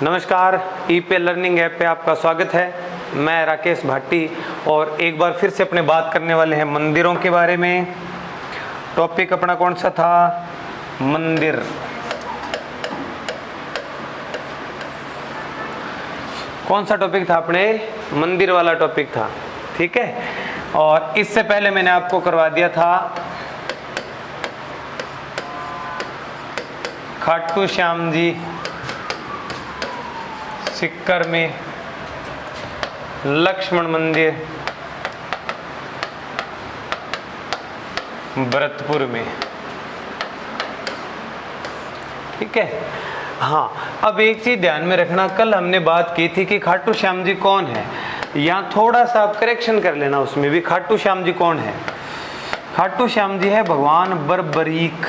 नमस्कार, ईपे learning app पे आपका स्वागत है। मैं राकेश भाटी और एक बार फिर से अपने बात करने वाले हैं मंदिरों के बारे में। टॉपिक अपना कौन सा था? मंदिर। कौन सा टॉपिक था अपने? मंदिर वाला टॉपिक था, ठीक है। और इससे पहले मैंने आपको करवा दिया था खाटू श्याम जी सिक्कर में, लक्ष्मण मंदिर भरतपुर में, ठीक है। हाँ, अब एक चीज ध्यान में रखना, कल हमने बात की थी कि खाटू श्याम जी कौन है। यहाँ थोड़ा सा आप करेक्शन कर लेना, उसमें भी खाटू श्याम जी कौन है? खाटू श्याम जी है भगवान बर्बरीक।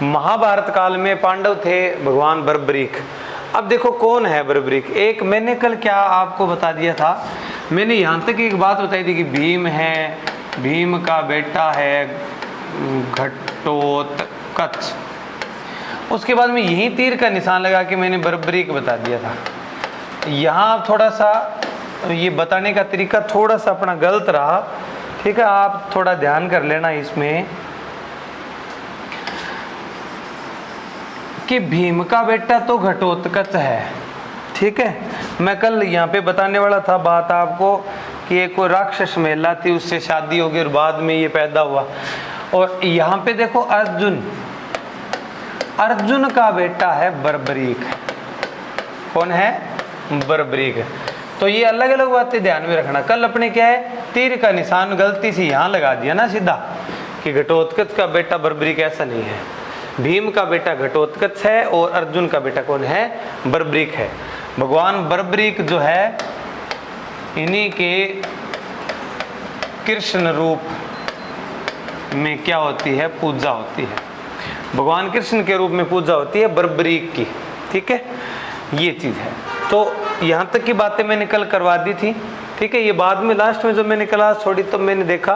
महाभारत काल में पांडव थे भगवान बर्बरीक। अब देखो कौन है बर्बरीक। एक मैंने कल क्या आपको बता दिया था, मैंने यहाँ तक एक बात बताई थी कि भीम है, भीम का बेटा है घटोत्कच। उसके बाद में यही तीर का निशान लगा के मैंने बर्बरीक बता दिया था। यहाँ थोड़ा सा ये बताने का तरीका थोड़ा सा अपना गलत रहा, ठीक है। आप थोड़ा ध्यान कर लेना इसमें कि भीम का बेटा तो घटोत्कच है, ठीक है। मैं कल यहाँ पे बताने वाला था बात आपको कि एक कोई राक्षस महिला थी, उससे शादी हो गई और बाद में ये पैदा हुआ। और यहाँ पे देखो अर्जुन, अर्जुन का बेटा है बर्बरीक। कौन है? बर्बरीक। तो ये अलग अलग बातें ध्यान में रखना। कल अपने क्या है, तीर का निशान गलती से यहाँ लगा दिया ना सीधा कि घटोत्कच का बेटा बर्बरीक, ऐसा नहीं है। भीम का बेटा घटोत्कच है और अर्जुन का बेटा कौन है? बर्बरीक है। भगवान बर्बरीक जो है, इन्हीं के कृष्ण रूप में क्या होती है? पूजा होती है। भगवान कृष्ण के रूप में पूजा होती है बर्बरीक की, ठीक है। ये चीज है। तो यहाँ तक की बातें मैंने कल करवा दी थी, ठीक है। ये बाद में लास्ट में जब मैंने क्लास छोड़ी तो मैंने देखा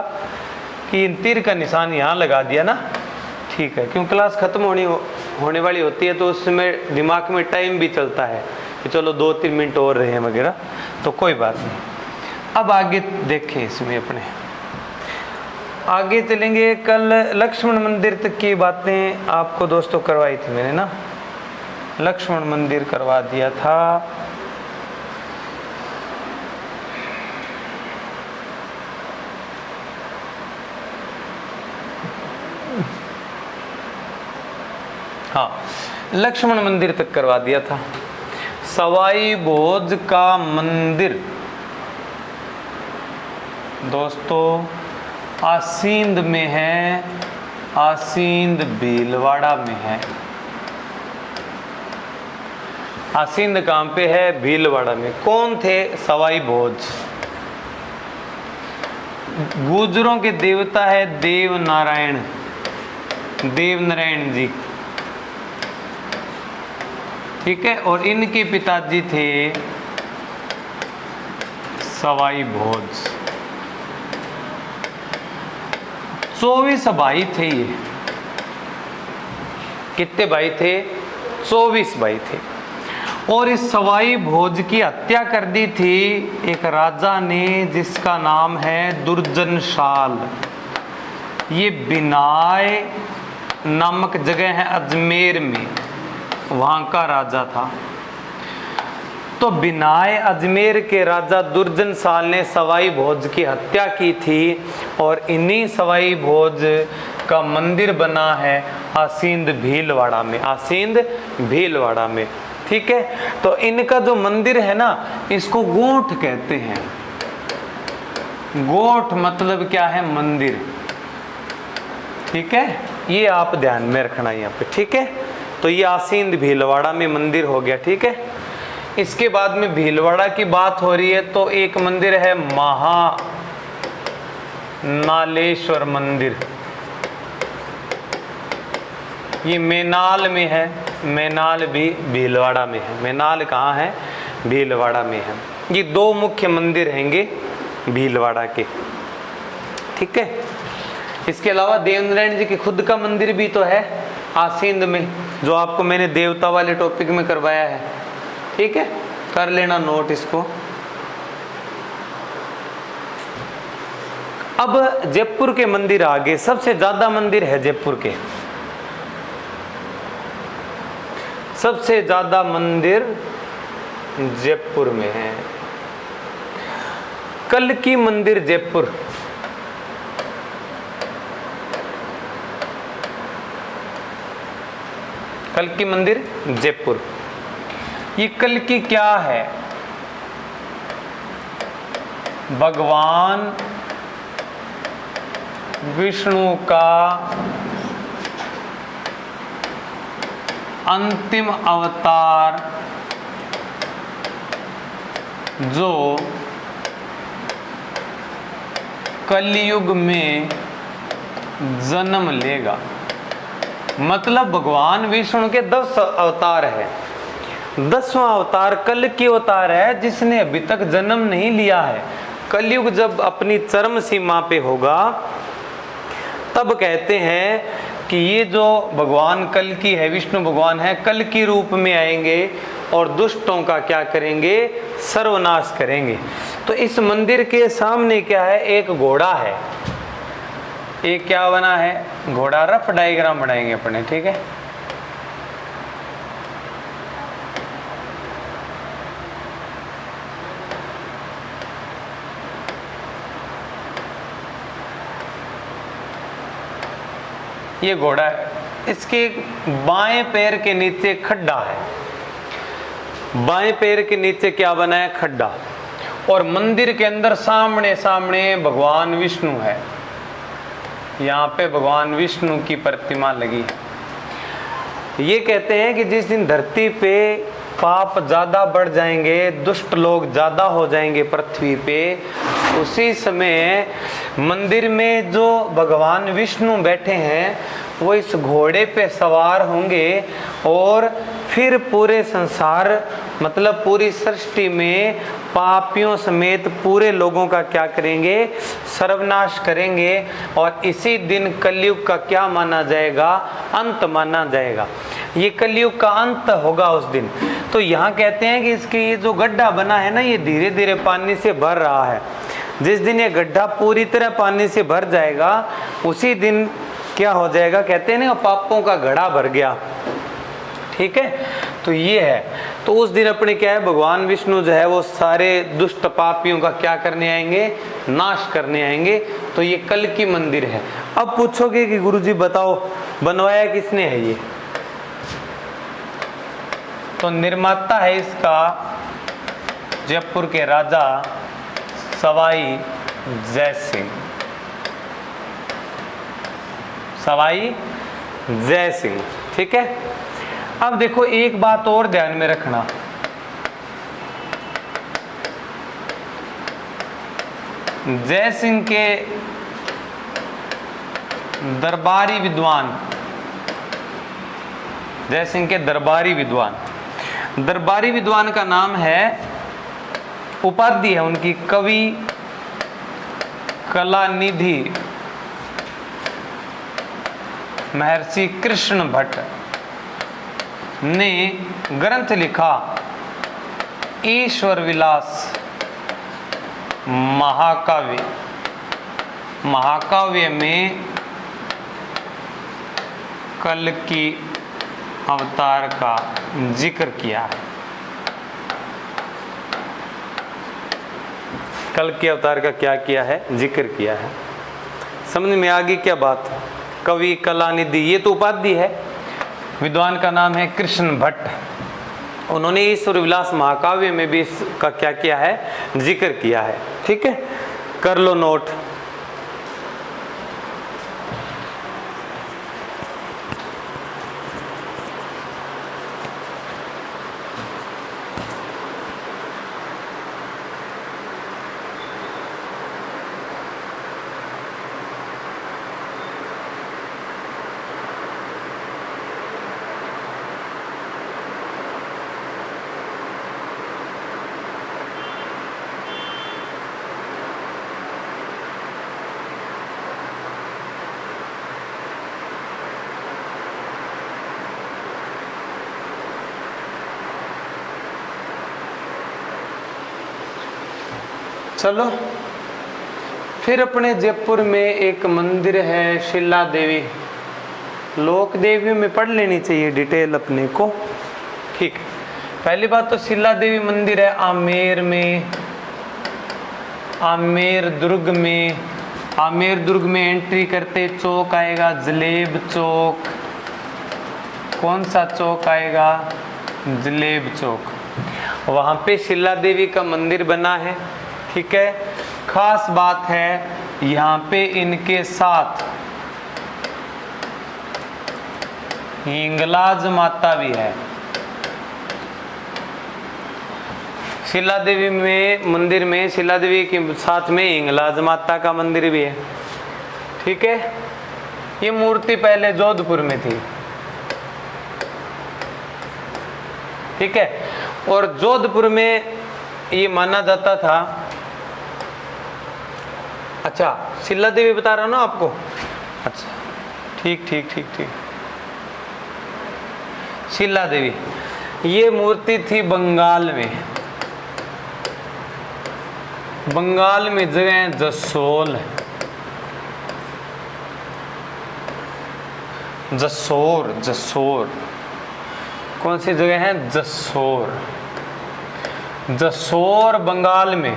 कि इन तीर का निशान यहाँ लगा दिया ना, ठीक है। क्योंकि क्लास खत्म होने वाली होती है तो उसमें दिमाग में टाइम भी चलता है कि चलो 2-3 मिनट और रहे हैं वगैरह, तो कोई बात नहीं। अब आगे देखें, इसमें अपने आगे चलेंगे। कल लक्ष्मण मंदिर तक की बातें आपको दोस्तों करवाई थी मैंने ना, लक्ष्मण मंदिर करवा दिया था। हाँ, लक्ष्मण मंदिर तक करवा दिया था। सवाई भोज का मंदिर दोस्तों आसींद में है, आसींद भीलवाड़ा में है। आसींद कहाँ पे है? भीलवाड़ा में। कौन थे सवाई भोज? गुर्जरों के देवता है देव नारायण, देव नारायण जी, ठीक है। और इनके पिताजी थे सवाई भोज। 24 भाई थे ये। कितने भाई थे? 24 भाई थे। और इस सवाई भोज की हत्या कर दी थी एक राजा ने जिसका नाम है दुर्जनशाल। ये बिनाय नामक जगह है अजमेर में, वहां का राजा था। तो बिनाय अजमेर के राजा दुर्जनशाल ने सवाई भोज की हत्या की थी और इन्हीं सवाई भोज का मंदिर बना है आसींद भीलवाड़ा में, आसींद भीलवाड़ा में, ठीक है। तो इनका जो मंदिर है ना, इसको गोठ कहते हैं। गोठ मतलब क्या है? मंदिर, ठीक है। ये आप ध्यान में रखना यहाँ पे, ठीक है। तो ये आसींद भीलवाड़ा में मंदिर हो गया, ठीक है। इसके बाद में भीलवाड़ा की बात हो रही है तो एक मंदिर है महानालेश्वर मंदिर। ये मेनाल में है, मेनाल भी भीलवाड़ा में है। मेनाल कहाँ है? भीलवाड़ा में है। ये 2 मुख्य मंदिर हैंगे भीलवाड़ा के, ठीक है। इसके अलावा देवनारायण जी के खुद का मंदिर भी तो है आसींद में, जो आपको मैंने देवता वाले टॉपिक में करवाया है, ठीक है, कर लेना नोट इसको। अब जयपुर के मंदिर आगे, सबसे ज्यादा मंदिर है जयपुर के, सबसे ज्यादा मंदिर जयपुर में है। कल्कि मंदिर जयपुर, कल्कि मंदिर जयपुर। ये कल्कि क्या है? भगवान विष्णु का अंतिम अवतार जो कलयुग में जन्म लेगा। मतलब भगवान विष्णु के 10 अवतार है, 10वां अवतार कल्कि अवतार है, जिसने अभी तक जन्म नहीं लिया है। कलयुग जब अपनी चरम सीमा पे होगा तब कहते हैं कि ये जो भगवान कल्कि है, विष्णु भगवान है, कल्कि रूप में आएंगे और दुष्टों का क्या करेंगे? सर्वनाश करेंगे। तो इस मंदिर के सामने क्या है? एक घोड़ा है। एक क्या बना है? घोड़ा। रफ डायग्राम बनाएंगे अपने, ठीक है। ये घोड़ा है, इसके बाएं पैर के नीचे खड्डा है। बाएं पैर के नीचे क्या बना है? खड्डा। और मंदिर के अंदर सामने सामने भगवान विष्णु है। यहाँ पे भगवान विष्णु की प्रतिमा लगी है। ये कहते हैं कि जिस दिन धरती पे पाप ज्यादा बढ़ जाएंगे, दुष्ट लोग ज्यादा हो जाएंगे पृथ्वी पे, उसी समय मंदिर में जो भगवान विष्णु बैठे हैं वो इस घोड़े पे सवार होंगे और फिर पूरे संसार, मतलब पूरी सृष्टि में पापियों समेत पूरे लोगों का क्या करेंगे? सर्वनाश करेंगे। और इसी दिन कलयुग का क्या माना जाएगा? अंत माना जाएगा। ये कलयुग का अंत होगा उस दिन। तो यहाँ कहते हैं कि इसकी ये जो गड्ढा बना है ना, ये धीरे धीरे पानी से भर रहा है। जिस दिन ये गड्ढा पूरी तरह पानी से भर जाएगा उसी दिन क्या हो जाएगा? कहते हैं ना, पापों का घड़ा भर गया, ठीक है। तो ये है, तो उस दिन अपने क्या है? भगवान विष्णु जो है वो सारे दुष्ट पापियों का क्या करने आएंगे? नाश करने आएंगे। तो ये कल्कि मंदिर है। अब पूछोगे कि गुरुजी बताओ बनवाया किसने है ये? तो निर्माता है इसका जयपुर के राजा सवाई जय सिंह। सवाई जय सिंह, ठीक है। अब देखो एक बात और ध्यान में रखना, जय सिंह के दरबारी विद्वान, जय सिंह के दरबारी विद्वान, दरबारी विद्वान का नाम है, उपाधि है उनकी कवि कलानिधि महर्षि कृष्ण भट्ट ने ग्रंथ लिखा ईश्वर विलास महाकाव्य। महाकाव्य में कल्कि अवतार का जिक्र किया है। कल्कि अवतार का क्या किया है? जिक्र किया है। समझ में आ गई क्या बात? कवि कलानिधि, ये तो उपाधि है। विद्वान का नाम है कृष्ण भट्ट। उन्होंने ईश्वर विलास महाकाव्य में भी इसका क्या किया है? जिक्र किया है, ठीक है। कर लो नोट। चलो फिर अपने जयपुर में एक मंदिर है शिला देवी। लोक देवी में पढ़ लेनी चाहिए डिटेल अपने को, ठीक। पहली बात तो शिला देवी मंदिर है आमेर में, आमेर दुर्ग में। आमेर दुर्ग में एंट्री करते चौक आएगा जलेब चौक। कौन सा चौक आएगा? जलेब चौक। वहां पे शिला देवी का मंदिर बना है, ठीक है। खास बात है यहाँ पे इनके साथ हिंगलाज माता भी है। शिला देवी में मंदिर में शिला देवी के साथ में हिंगलाज माता का मंदिर भी है, ठीक है। ये मूर्ति पहले जोधपुर में थी, ठीक है। और जोधपुर में ये माना जाता था, अच्छा शिला देवी बता रहा हूं ना आपको, अच्छा ठीक ठीक ठीक ठीक। शिला देवी ये मूर्ति थी बंगाल में। बंगाल में जगह है जसोल, जसोर, जसोर। कौन सी जगह है? जसोर। जसोर बंगाल में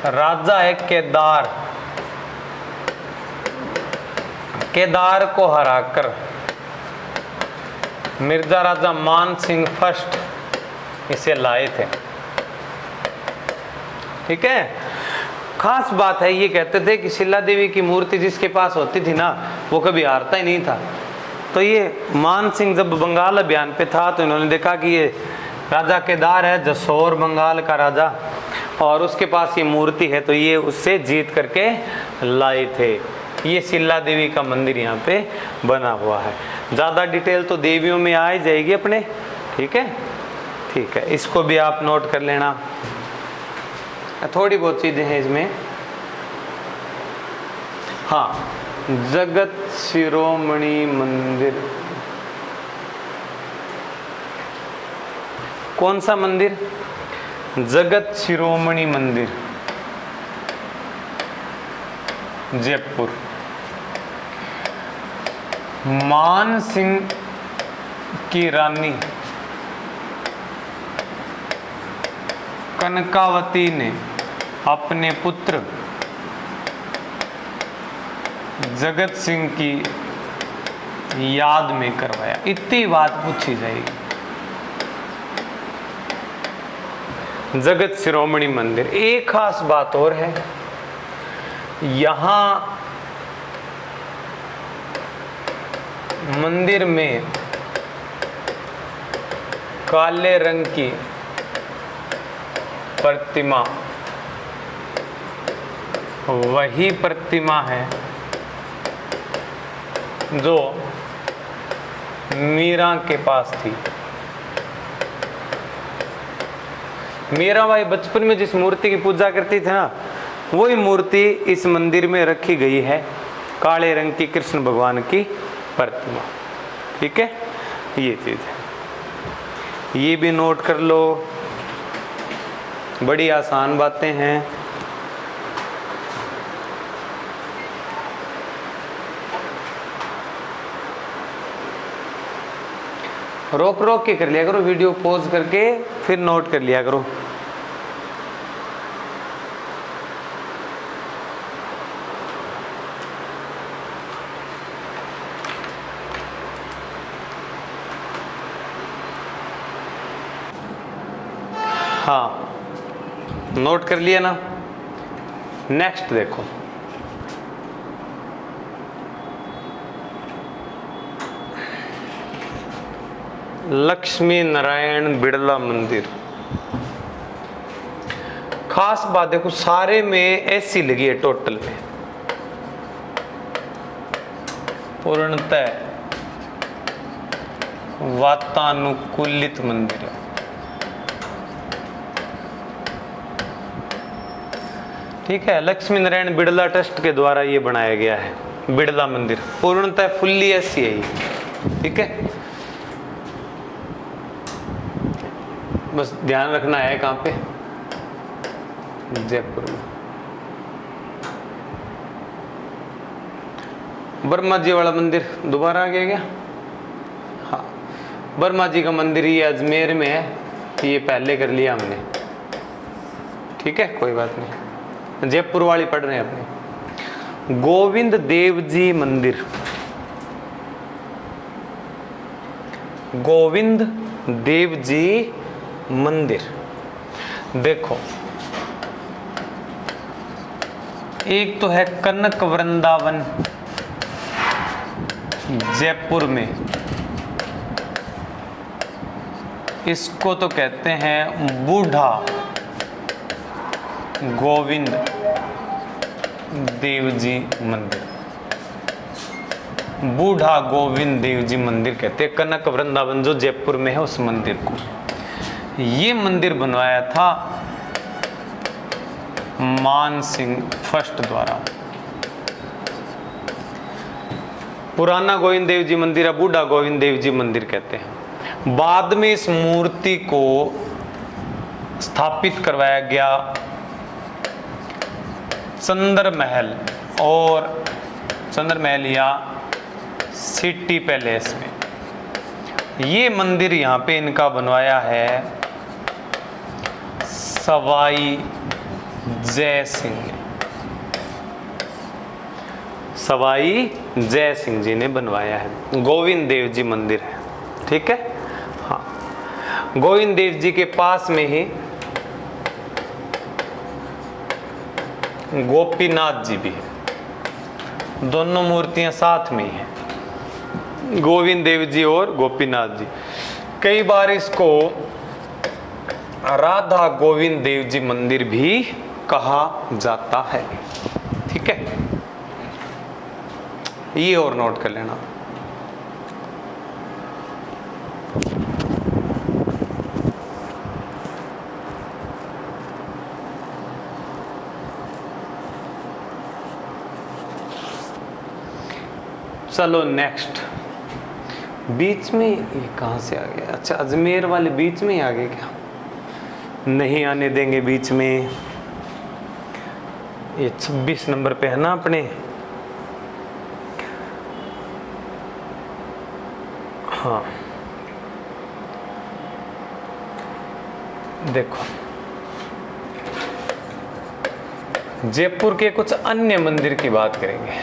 राजा है केदार। केदार को हराकर मिर्जा राजा मान सिंह फर्स्ट इसे लाए थे, ठीक है। खास बात है, ये कहते थे कि शिला देवी की मूर्ति जिसके पास होती थी ना वो कभी हारता ही नहीं था। तो ये मान सिंह जब बंगाल अभियान पे था तो इन्होंने देखा कि ये राजा केदार है, जसोर बंगाल का राजा, और उसके पास ये मूर्ति है, तो ये उससे जीत करके लाए थे। ये शिला देवी का मंदिर यहाँ पे बना हुआ है। ज़्यादा डिटेल तो देवियों में आ ही जाएगी अपने, ठीक है, ठीक है। इसको भी आप नोट कर लेना, थोड़ी बहुत चीज़ें हैं इसमें। हाँ, जगत शिरोमणि मंदिर, कौन सा मंदिर? जगत शिरोमणि मंदिर, जयपुर। मान सिंह की रानी कनकावती ने अपने पुत्र जगत सिंह की याद में करवाया। इतनी बात पूछी जाएगी। जगत शिरोमणि मंदिर। एक खास बात और है, यहाँ मंदिर में काले रंग की प्रतिमा वही प्रतिमा है जो मीरा के पास थी। मीराबाई बचपन में जिस मूर्ति की पूजा करती थी ना, वही मूर्ति इस मंदिर में रखी गई है, काले रंग की कृष्ण भगवान की प्रतिमा, ठीक है। ये चीज है, ये भी नोट कर लो, बड़ी आसान बातें हैं। रोक रोक के कर लिया करो, वीडियो पॉज करके फिर नोट कर लिया करो। हाँ, नोट कर लिया ना। नेक्स्ट देखो, लक्ष्मी नारायण बिड़ला मंदिर। खास बात देखो, सारे में ऐसी लगी है टोटल में, पूर्णतः वातानुकूलित मंदिर है, ठीक है। लक्ष्मी नारायण बिड़ला ट्रस्ट के द्वारा ये बनाया गया है बिड़ला मंदिर, पूर्णतः फुल्ली ऐसी है ये, ठीक है। बस ध्यान रखना है कहाँ पे, जयपुर में। वर्मा जी वाला मंदिर दोबारा आ गया क्या? हाँ, वर्मा जी का मंदिर ये अजमेर में है, ये पहले कर लिया हमने, ठीक है, कोई बात नहीं। जयपुर वाली पढ़ रहे हैं अपने। गोविंद देव जी मंदिर, गोविंद देव जी मंदिर, देखो एक तो है कनक वृंदावन जयपुर में, इसको तो कहते हैं बूढ़ा गोविंद देव जी मंदिर, बूढ़ा गोविंद देव जी मंदिर कहते हैं कनक वृंदावन जो जयपुर में है उस मंदिर को। ये मंदिर बनवाया था मान सिंह फर्स्ट द्वारा। पुराना गोविंद देव जी मंदिर है, बूढ़ा गोविंद देव जी मंदिर कहते हैं। बाद में इस मूर्ति को स्थापित करवाया गया चंद्र महल और चंद्र महल या सिटी पैलेस में। ये मंदिर यहाँ पे इनका बनवाया है सवाई जय सिंह ने, सवाई जय सिंह जी ने बनवाया है। गोविंद देव जी मंदिर है, ठीक है। हाँ, गोविंद देव जी के पास में ही गोपीनाथ जी भी है, दोनों मूर्तियां साथ में ही हैं, गोविंद देव जी और गोपीनाथ जी। कई बार इसको राधा गोविंद देव जी मंदिर भी कहा जाता है, ठीक है, ये और नोट कर लेना। चलो नेक्स्ट, बीच में ये कहां से आ गया? अच्छा, अजमेर वाले बीच में ही आ गए क्या? नहीं आने देंगे बीच में। ये 26 नंबर पे है ना अपने। हाँ, देखो जयपुर के कुछ अन्य मंदिर की बात करेंगे।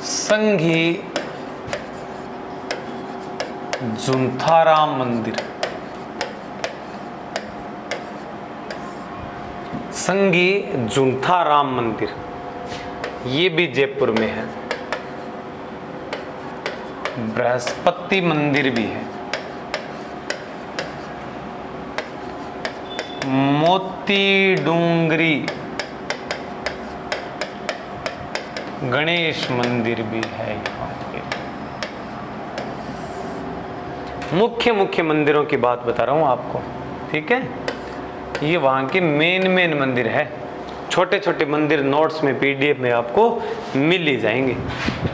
संघी जुंथाराम मंदिर, संघी जुंथाराम मंदिर, ये भी जयपुर में है। बृहस्पति मंदिर भी है, मोती डूंगरी गणेश मंदिर भी है यहाँ पे। मुख्य मंदिरों की बात बता रहा हूँ आपको, ठीक है। ये वहाँ के मेन मंदिर है। छोटे छोटे मंदिर नोट्स में पीडीएफ में आपको मिल ही जाएंगे,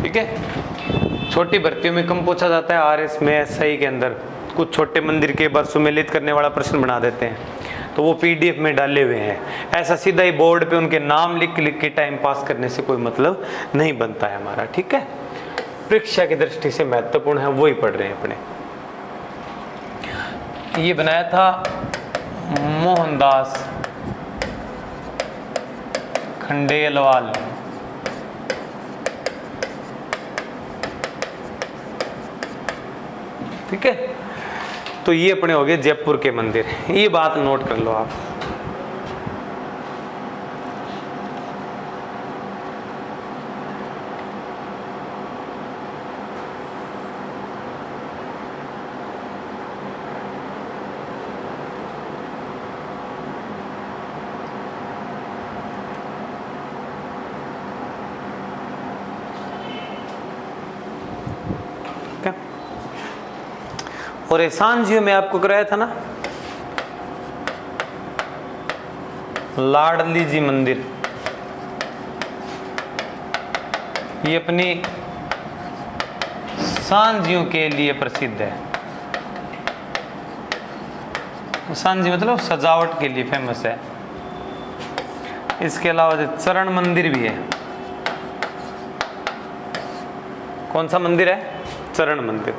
ठीक है। छोटी भर्तियों में कम पूछा जाता है, आरएस में एसआई के अंदर कुछ छोटे मंदिर के बार सुमेलित करने वाला प्रश्न बना देते हैं, तो वो पीडीएफ में डाले हुए हैं। ऐसा सीधा ही बोर्ड पे उनके नाम लिख के टाइम पास करने से कोई मतलब नहीं बनता है हमारा, ठीक है। परीक्षा की दृष्टि से महत्वपूर्ण है, वो ही पढ़ रहे हैं अपने। ये बनाया था मोहनदास खंडेलवाल, ठीक है। तो ये अपने हो गए जयपुर के मंदिर, ये बात नोट कर लो आप। और एहसान जियो में आपको कराया था ना लाडली जी मंदिर, ये अपनी सांझियों के लिए प्रसिद्ध है। सांझी मतलब सजावट के लिए फेमस है। इसके अलावा चरण मंदिर भी है। कौन सा मंदिर है? चरण मंदिर।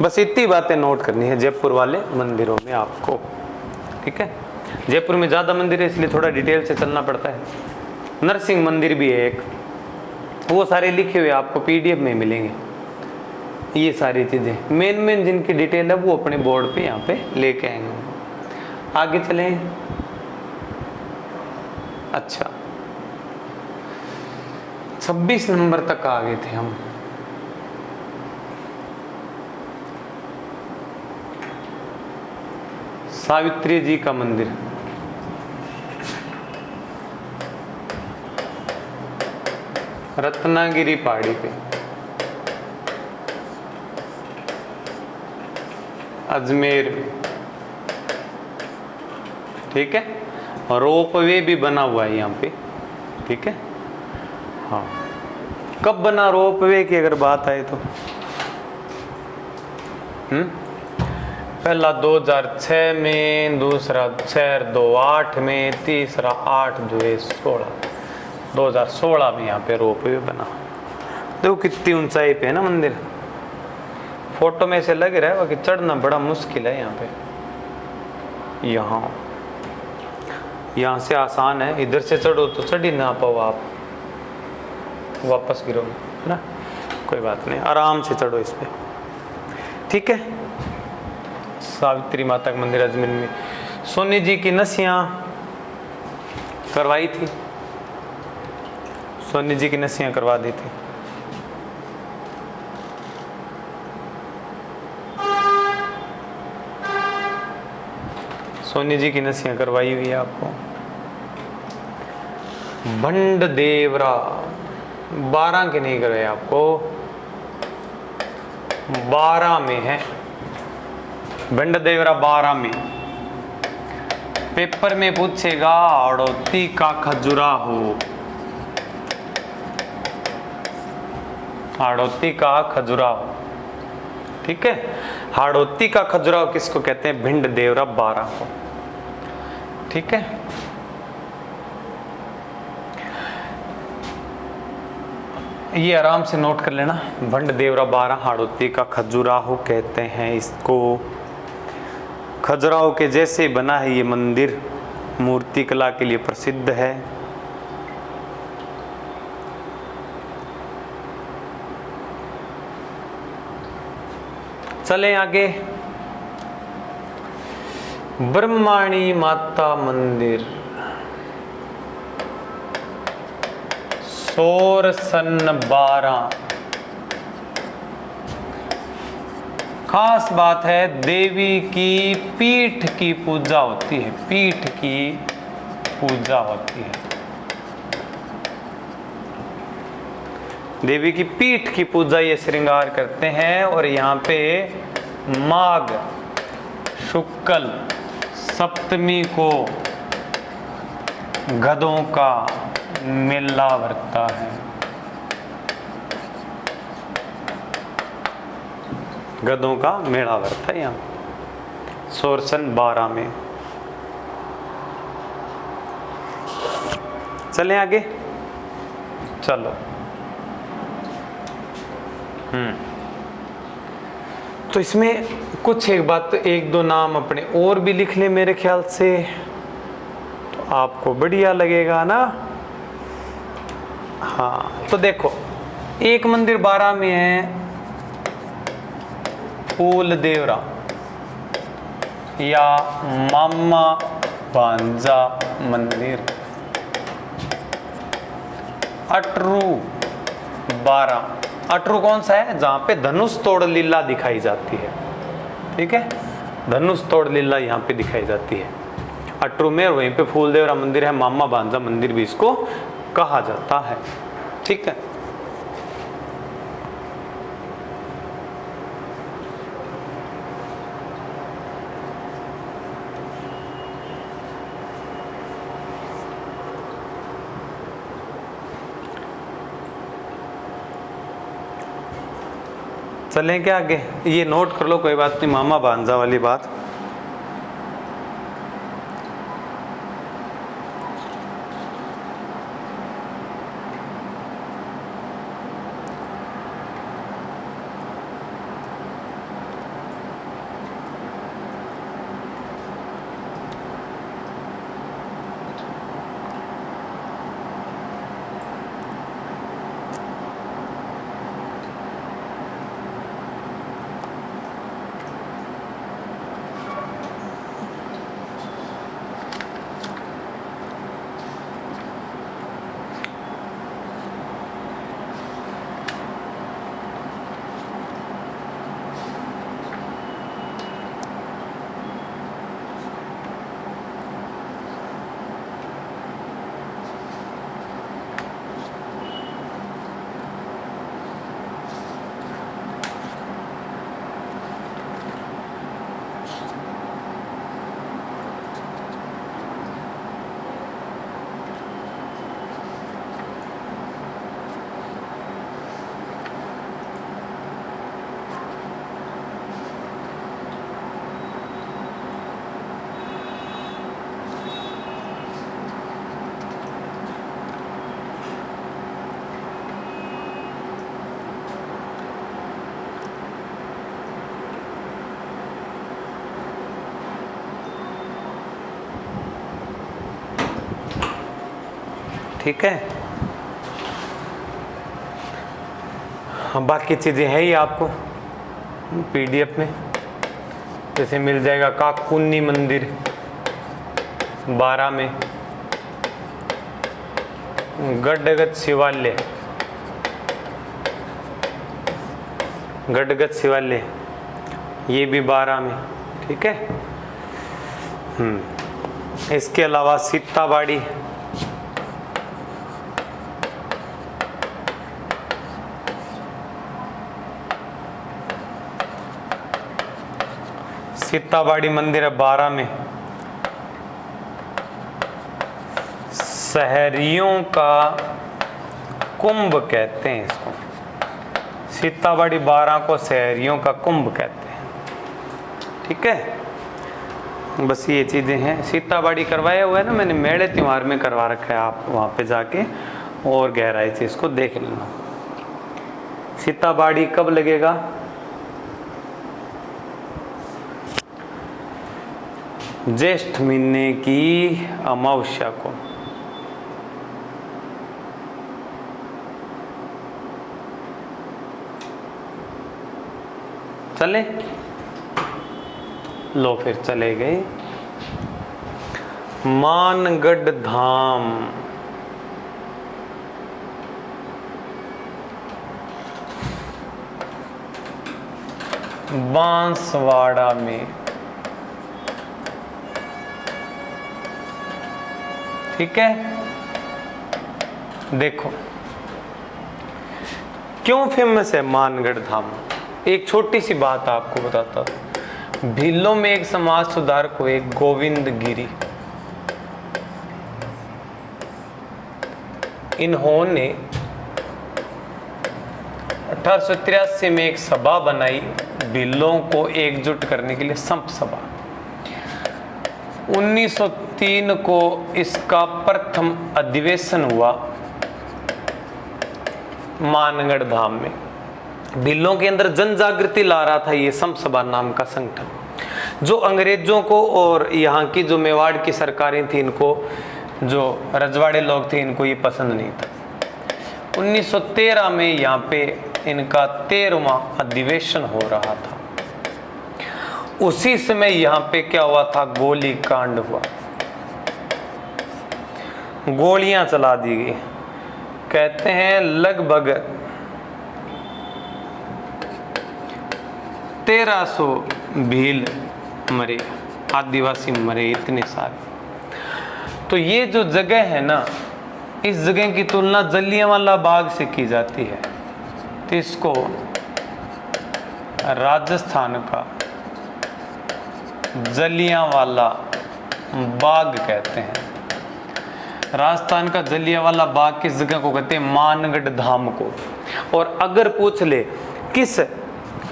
बस इतनी बातें नोट करनी है जयपुर वाले मंदिरों में आपको, ठीक है। जयपुर में ज़्यादा मंदिर है इसलिए थोड़ा डिटेल से चलना पड़ता है। नरसिंह मंदिर भी है एक, वो सारे लिखे हुए आपको PDF में मिलेंगे। ये सारी चीज़ें मेन जिनकी डिटेल है वो अपने बोर्ड पे यहाँ पे लेके आएंगे। आगे चलें। अच्छा 26 नंबर तक आ गए थे हम। सावित्री जी का मंदिर, रत्नागिरी पहाड़ी पे, अजमेर में, ठीक है। रोपवे भी बना हुआ है यहाँ पे, ठीक है। हाँ कब बना रोपवे की अगर बात आए तो पहला 2006 में, दूसरा 2008 में, तीसरा 8/2/16 2016 में यहाँ पे रोपवे बना। देखो कितनी ऊंचाई पे है ना मंदिर। फोटो में से लग रहा है कि चढ़ना बड़ा मुश्किल है यहाँ पे। यहाँ से आसान है, इधर से चढ़ो तो चढ़ ही ना पाओ आप, वापस गिरोगे, है ना। कोई बात नहीं, आराम से चढ़ो इस पे, ठीक है। सावित्री माता का मंदिर अजमेर में। सोनी जी की नसियाँ करवाई थी, सोनी जी की नसियाँ करवा दी थी। सोनी जी की नसियाँ करवाई हुई है आपको। भंड देवरा 12 के नहीं करवाए आपको, 12 में है। भंड देवरा 12 में। पेपर में पूछेगा हड़ौती का खजुराहो, हाड़ौती का खजुराहो, ठीक है। हाड़ौती का खजुराहो किसको कहते हैं? भिंड देवरा 12 को, ठीक है। ये आराम से नोट कर लेना। भंड देवरा 12 हाड़ौती का खजुराहो कहते हैं इसको। खजुराहो के जैसे बना है ये मंदिर, मूर्ति कला के लिए प्रसिद्ध है। चलें आगे। ब्रह्माणी माता मंदिर, सोरसन 12। खास बात है देवी की पीठ की पूजा होती है, पीठ की पूजा होती है। देवी की पीठ की पूजा ये श्रृंगार करते हैं। और यहाँ पे माघ शुक्ल सप्तमी को गधों का मेला भरता है। गधों का मेला भरता है यहाँ सोरसन 12 में। चलें आगे। चलो तो इसमें कुछ एक बात, एक दो नाम अपने और भी लिख ले मेरे ख्याल से, तो आपको बढ़िया लगेगा ना। हाँ तो देखो, एक मंदिर 12 में है फूल देवरा या मामा भांजा मंदिर। अटरू 12, अटरू कौन सा है? जहां पे धनुष तोड़ लीला दिखाई जाती है, ठीक है। धनुष तोड़ लीला यहाँ पे दिखाई जाती है अटरू में। और वहीं पे फूल देवरा मंदिर है, मामा भांजा मंदिर भी इसको कहा जाता है, ठीक है। चलें क्या आगे? ये नोट कर लो, कोई बात नहीं, मामा भांजा वाली बात। ठीक है। बाकी चीज़ें है ही आपको PDF में, जैसे मिल जाएगा काकुन्नी मंदिर 12 में, गढ़गत शिवालय, गढ़गत शिवालय ये भी 12 में, ठीक है। इसके अलावा सीताबाड़ी, सीताबाड़ी मंदिर है 12 में। शहरियों का कुंभ कहते हैं इसको, सीताबाड़ी 12 को शहरियों का कुंभ कहते हैं, ठीक है। बस ये चीज़ें हैं। सीताबाड़ी करवाया हुआ है ना मैंने, मेले त्योहार में करवा रखा है, आप वहाँ पे जाके और गहराई से इसको देख लेना। सीताबाड़ी कब लगेगा? ज्येष्ठ महीने की अमावस्या को। चले लो फिर चले गए। मानगढ़ धाम, बांसवाड़ा में, ठीक है। देखो क्यों फेमस है मानगढ़ धाम। एक छोटी सी बात आपको बताता हूं। भीलों में एक समाज सुधारक हुए गोविंद गिरी, इन्होंने 1883 में एक सभा बनाई भीलों को एकजुट करने के लिए, संप सभा। 1903 को इसका प्रथम अधिवेशन हुआ मानगढ़ धाम में। भीलों के अंदर जन जागृति ला रहा था ये संप सभा नाम का संगठन, जो अंग्रेजों को और यहाँ की जो मेवाड़ की सरकारें थी, इनको जो रजवाड़े लोग थे, इनको ये पसंद नहीं था। 1913 में यहाँ पे इनका 13वां अधिवेशन हो रहा था। उसी समय यहाँ पे क्या हुआ था? गोली कांड हुआ, गोलियां चला दी गई। कहते हैं लगभग 1300 भील मरे, आदिवासी मरे, इतने सारे। तो ये जो जगह है ना, इस जगह की तुलना जलियांवाला बाग से की जाती है, तो इसको राजस्थान का जलियांवाला बाग कहते हैं। राजस्थान का जलियांवाला बाग किस जगह को कहते हैं? मानगढ़ धाम को। और अगर पूछ ले किस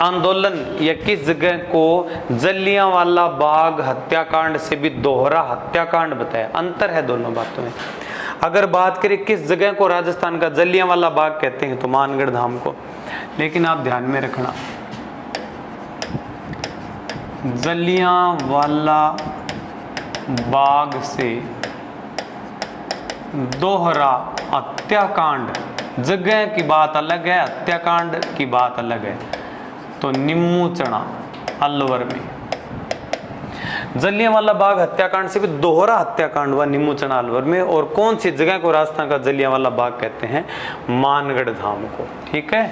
आंदोलन या किस जगह को जलियांवाला बाग हत्याकांड से भी दोहरा हत्याकांड बताया, अंतर है दोनों बातों में। अगर बात करें किस जगह को राजस्थान का जलियांवाला बाग कहते हैं, तो मानगढ़ धाम को। लेकिन आप ध्यान में रखना, जलियांवाला बाग से दोहरा हत्याकांड, जगह की बात अलग है, हत्याकांड की बात अलग है। तो निम्मूचना अलवर में जलियांवाला बाग हत्याकांड से भी दोहरा हत्याकांड हुआ निम्मूचना अलवर में। और कौन सी जगह को राजस्थान का जलियांवाला बाग कहते हैं? मानगढ़ धाम को, ठीक है।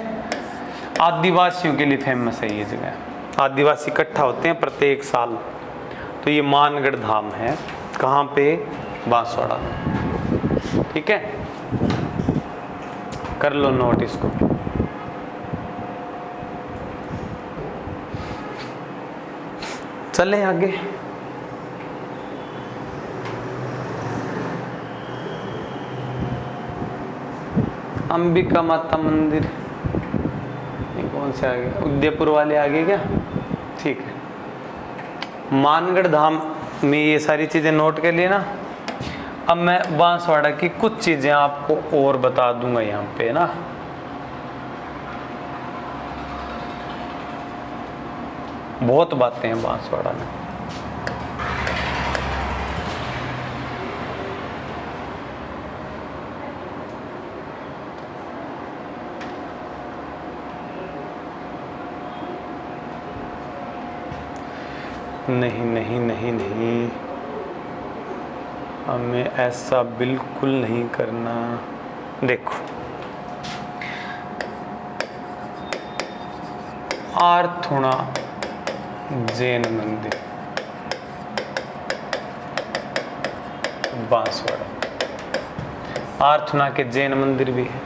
आदिवासियों के लिए फेमस है ये जगह, आदिवासी इकट्ठा होते हैं प्रत्येक साल। तो ये मानगढ़ धाम है, कहाँ पे? बांसवाड़ा में, ठीक है। कर लो नोट इसको। चलें आगे। अंबिका माता मंदिर, ये कौन से आगे? उदयपुर वाले आगे क्या? ठीक है। मानगढ़ धाम में ये सारी चीजें नोट कर लिए ना। अब मैं बांसवाड़ा की कुछ चीजें आपको और बता दूंगा यहाँ पे ना। बहुत बातें हैं बांसवाड़ा में। नहीं नहीं नहीं नहीं, हमें ऐसा बिल्कुल नहीं करना। देखो, आर्थुणा जैन मंदिर, बांसवाड़ा। आर्थुणा के जैन मंदिर भी है,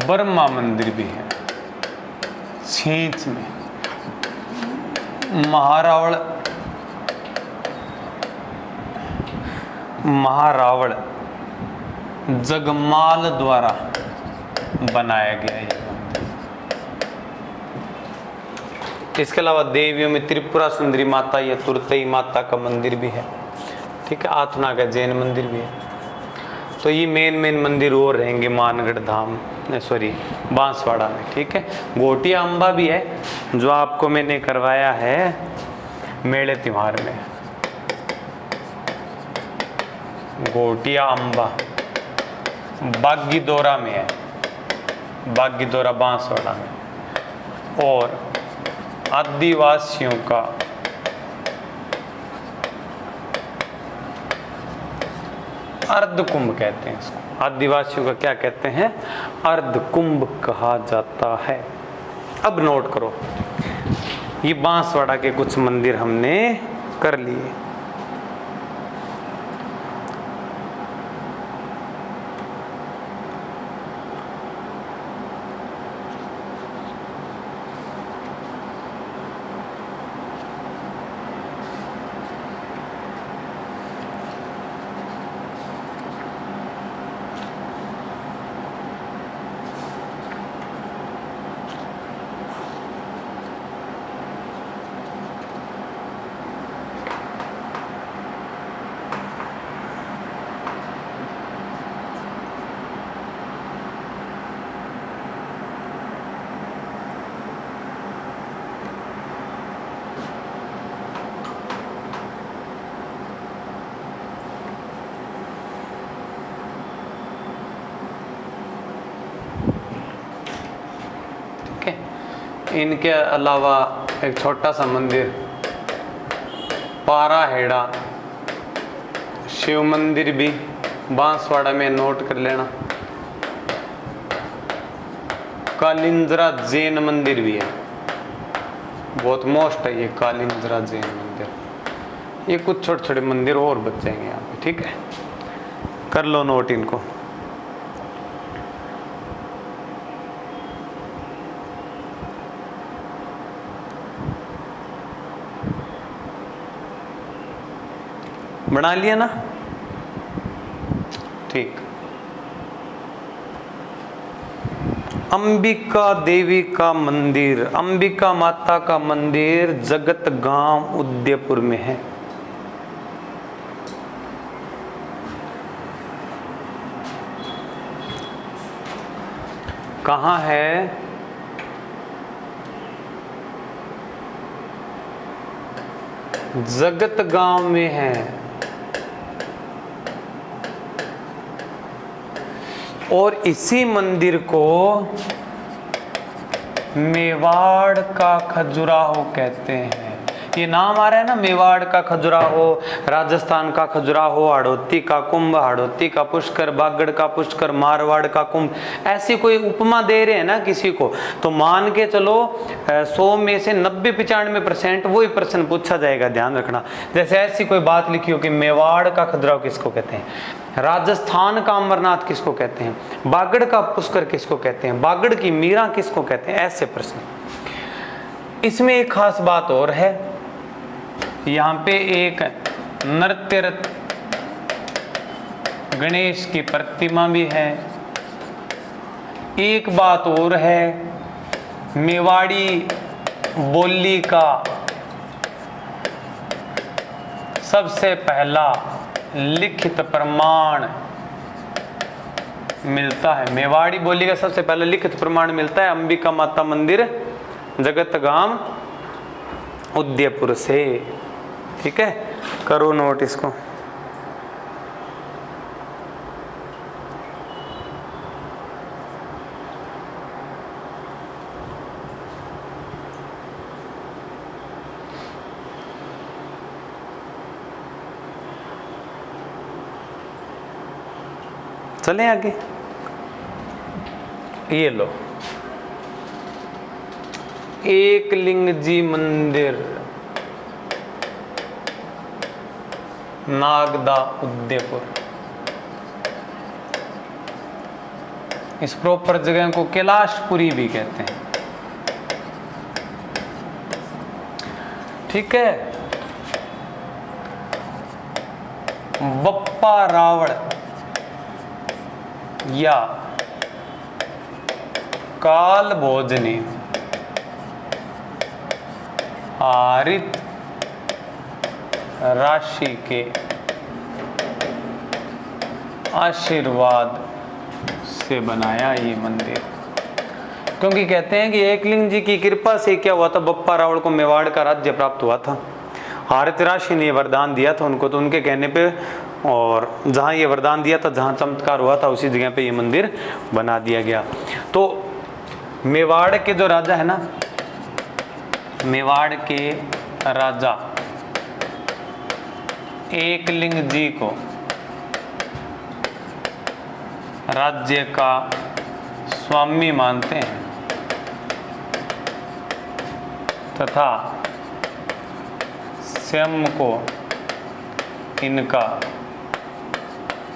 बर्मा मंदिर भी है, छींच में महारावण जगमाल द्वारा बनाया गया है। इसके अलावा देवियों में त्रिपुरा सुंदरी माता या तुरतई माता का मंदिर भी है, ठीक है। आर्थुणा का जैन मंदिर भी है। तो ये मेन मंदिर और रहेंगे मानगढ़ धाम, सॉरी बांसवाड़ा में, ठीक है। गोटिया अम्बा भी है जो आपको मैंने करवाया है मेले त्योहार में। गोटिया अम्बा बागीदोरा में है, बागीदोरा बांसवाड़ा में। और आदिवासियों का अर्धकुंभ कहते हैं इसको। आदिवासियों का क्या कहते हैं? अर्धकुंभ कहा जाता है। अब नोट करो, ये बांसवाड़ा के कुछ मंदिर हमने कर लिए। इनके अलावा एक छोटा सा मंदिर पाराहेड़ा शिव मंदिर भी बांसवाड़ा में, नोट कर लेना। कालिंद्रा जैन मंदिर भी है, बहुत मोस्ट है ये कालिंद्रा जैन मंदिर। ये कुछ छोटे छोटे मंदिर और बच जाएंगे यहाँ पे, ठीक है। कर लो नोट इनको। बना लिया ना, ठीक। अंबिका देवी का मंदिर, अंबिका माता का मंदिर जगत गांव उदयपुर में है। कहाँ है? जगत गांव में है। और इसी मंदिर को मेवाड़ का खजुराहो कहते हैं। ये नाम आ रहा है ना, मेवाड़ का खजुराहो, राजस्थान का खजुराहो, हाड़ौती का कुंभ, हाड़ौती का पुष्कर, बागड़ का पुष्कर, मारवाड़ का कुंभ। ऐसी कोई उपमा दे रहे हैं ना किसी को, तो मान के चलो 100 में से 90-95% वही प्रश्न पूछा जाएगा, ध्यान रखना। जैसे ऐसी कोई बात लिखी हो कि मेवाड़ का खजुराहो किसको कहते हैं, राजस्थान का अमरनाथ किसको कहते हैं, बागड़ का पुष्कर किसको कहते हैं, बागड़ की मीरा किसको कहते हैं, ऐसे प्रश्न। इसमें एक खास बात और है, यहाँ पे एक नृत्यरत गणेश की प्रतिमा भी है। एक बात और है, मेवाड़ी बोली का सबसे पहला लिखित प्रमाण मिलता है, मेवाड़ी बोली का सबसे पहला लिखित प्रमाण मिलता है अंबिका माता मंदिर जगतगाम उदयपुर से, ठीक है। करो नोट इसको। चलें आगे। ये लो, एकलिंग जी मंदिर, नागदा, उदयपुर। इस प्रॉपर जगह को कैलाशपुरी भी कहते हैं। ठीक है। बप्पा रावण या काल भोजनी आरित राशि के आशीर्वाद से बनाया ये मंदिर। क्योंकि कहते हैं कि एकलिंग जी की कृपा से क्या हुआ था, बप्पा रावण को मेवाड़ का राज्य प्राप्त हुआ था। आरित राशि ने वरदान दिया था उनको, तो उनके कहने पे, और जहाँ ये वरदान दिया था, जहाँ चमत्कार हुआ था, उसी जगह पे ये मंदिर बना दिया गया। तो मेवाड़ के जो राजा है ना, मेवाड़ के राजा एकलिंग जी को राज्य का स्वामी मानते हैं तथा स्वयं को इनका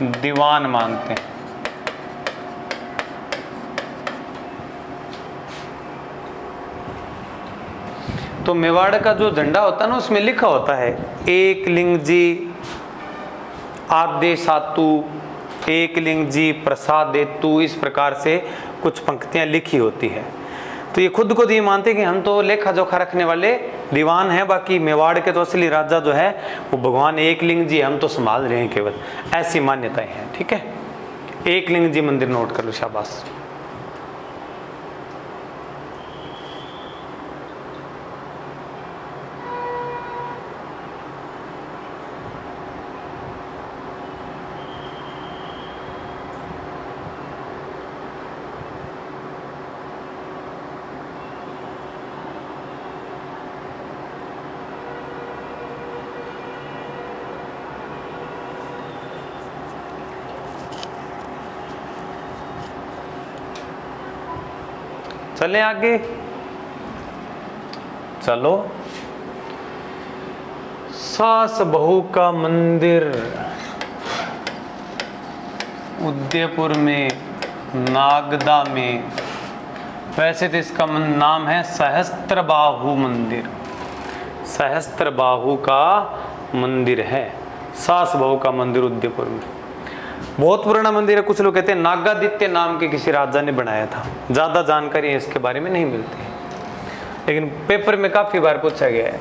दीवान मानते हैं। तो मेवाड़ का जो झंडा होता है ना, उसमें लिखा होता है एकलिंग जी आदेशातु, एकलिंग जी प्रसादेतु, इस प्रकार से कुछ पंक्तियां लिखी होती है। तो ये खुद को ये मानते हैं कि हम तो लेखा जोखा रखने वाले दीवान हैं, बाकी मेवाड़ के तो असली राजा जो है वो भगवान एकलिंग जी, हम तो संभाल रहे हैं केवल, ऐसी मान्यताएं हैं। ठीक है, एकलिंग जी मंदिर नोट कर लो, शाबाश। चलें आगे, चलो। सास बहू का मंदिर उदयपुर में, नागदा में। वैसे तो इसका नाम है सहस्त्रबाहु मंदिर, सहस्त्रबाहु का मंदिर है, सास बहू का मंदिर उदयपुर में। बहुत पुराना मंदिर है। कुछ लोग कहते हैं नागादित्य नाम के किसी राजा ने बनाया था। ज़्यादा जानकारी इसके बारे में नहीं मिलती, लेकिन पेपर में काफ़ी बार पूछा गया है।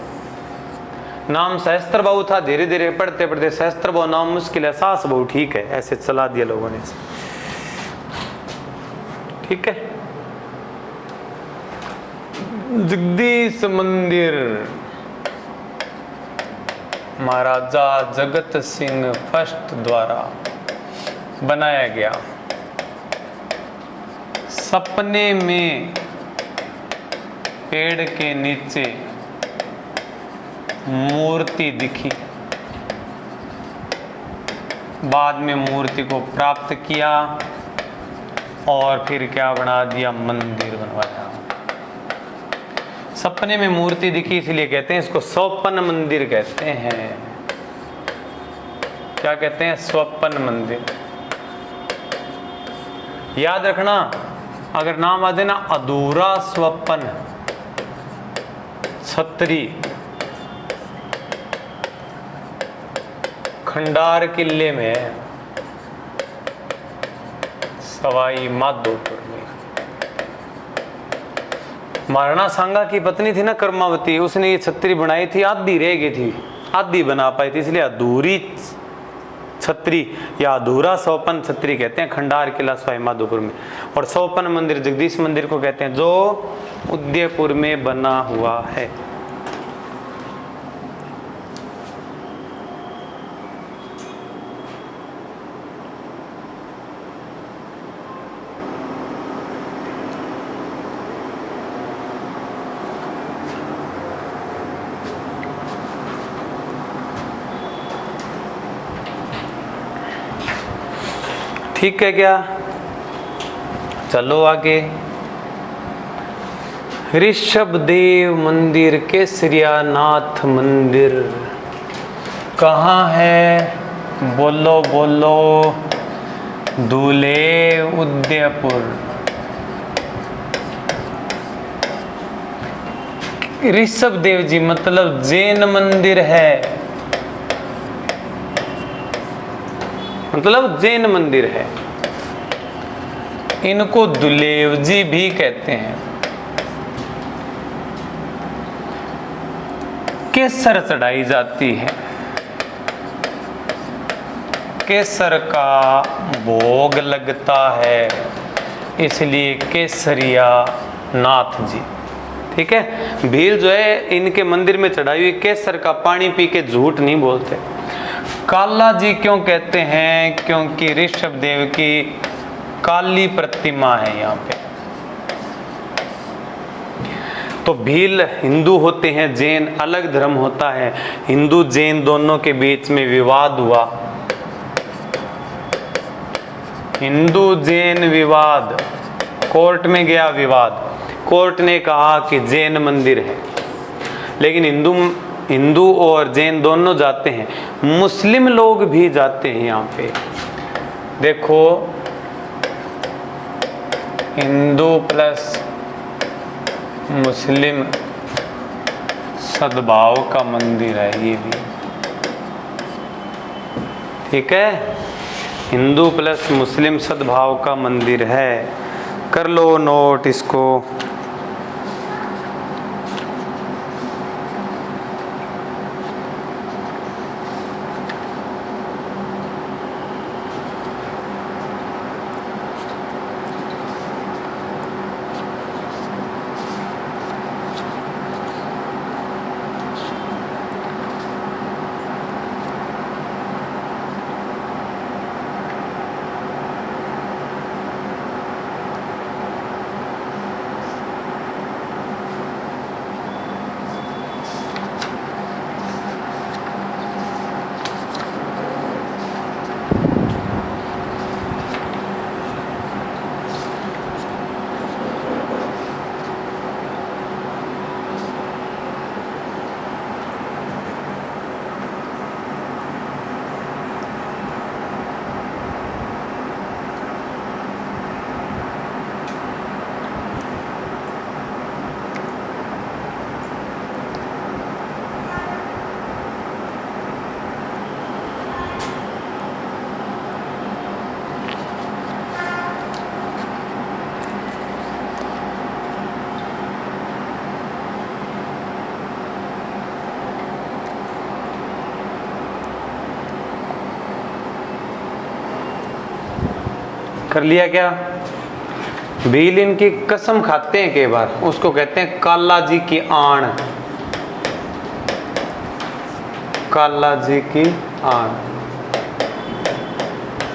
नाम सहस्त्रबाहु था, धीरे धीरे पढ़ते पढ़ते सहस्त्रबाहु नाम मुश्किल है, सास बहू ठीक है, ऐसे चला दिया लोगों ने। ठीक है। जगदीश मंदिर महाराजा जगत सिंह फर्स्ट द्वारा बनाया गया। सपने में पेड़ के नीचे मूर्ति दिखी, बाद में मूर्ति को प्राप्त किया और फिर क्या बना दिया, मंदिर बनवाया। सपने में मूर्ति दिखी इसलिए कहते हैं इसको स्वप्न मंदिर कहते हैं। क्या कहते हैं, स्वप्न मंदिर। याद रखना, अगर नाम आ देना अधूरा स्वप्न छतरी, खंडार किले में है, सवाई माधोपुर में। महाराणा सांगा की पत्नी थी ना कर्मावती, उसने ये छतरी बनाई थी, आधी रह गई थी, आधी बना पाई थी, इसलिए अधूरी छतरी या अधूरा स्वपन छतरी कहते हैं, खंडार किला सवाई माधोपुर में। और स्वपन मंदिर जगदीश मंदिर को कहते हैं, जो उदयपुर में बना हुआ है। ठीक है क्या? चलो आगे। ऋषभदेव मंदिर, केसरिया नाथ मंदिर कहाँ है? बोलो बोलो। धुले, उदयपुर। ऋषभदेव जी मतलब जैन मंदिर है, मतलब जैन मंदिर है। इनको दुलेव जी भी कहते हैं। केसर चढ़ाई जाती है, केसर का भोग लगता है, इसलिए केसरिया नाथ जी। ठीक है, भील जो है इनके मंदिर में चढ़ाई हुई केसर का पानी पी के झूठ नहीं बोलते। काला जी क्यों कहते हैं? क्योंकि ऋषभदेव की काली प्रतिमा है यहाँ पे। तो भील हिंदू होते हैं, जैन अलग धर्म होता है। हिंदू जैन दोनों के बीच में विवाद हुआ, हिंदू जैन विवाद, कोर्ट में गया विवाद। कोर्ट ने कहा कि जैन मंदिर है, लेकिन हिंदू और जैन दोनों जाते हैं, मुस्लिम लोग भी जाते हैं यहाँ पे। देखो, हिंदू प्लस मुस्लिम सद्भाव का मंदिर है ये भी। ठीक है, हिंदू प्लस मुस्लिम सद्भाव का मंदिर है। कर लो नोट इसको। कर लिया क्या? भील इनकी कसम खाते हैं कई बार, उसको कहते हैं काला जी की आण। काला जी की आण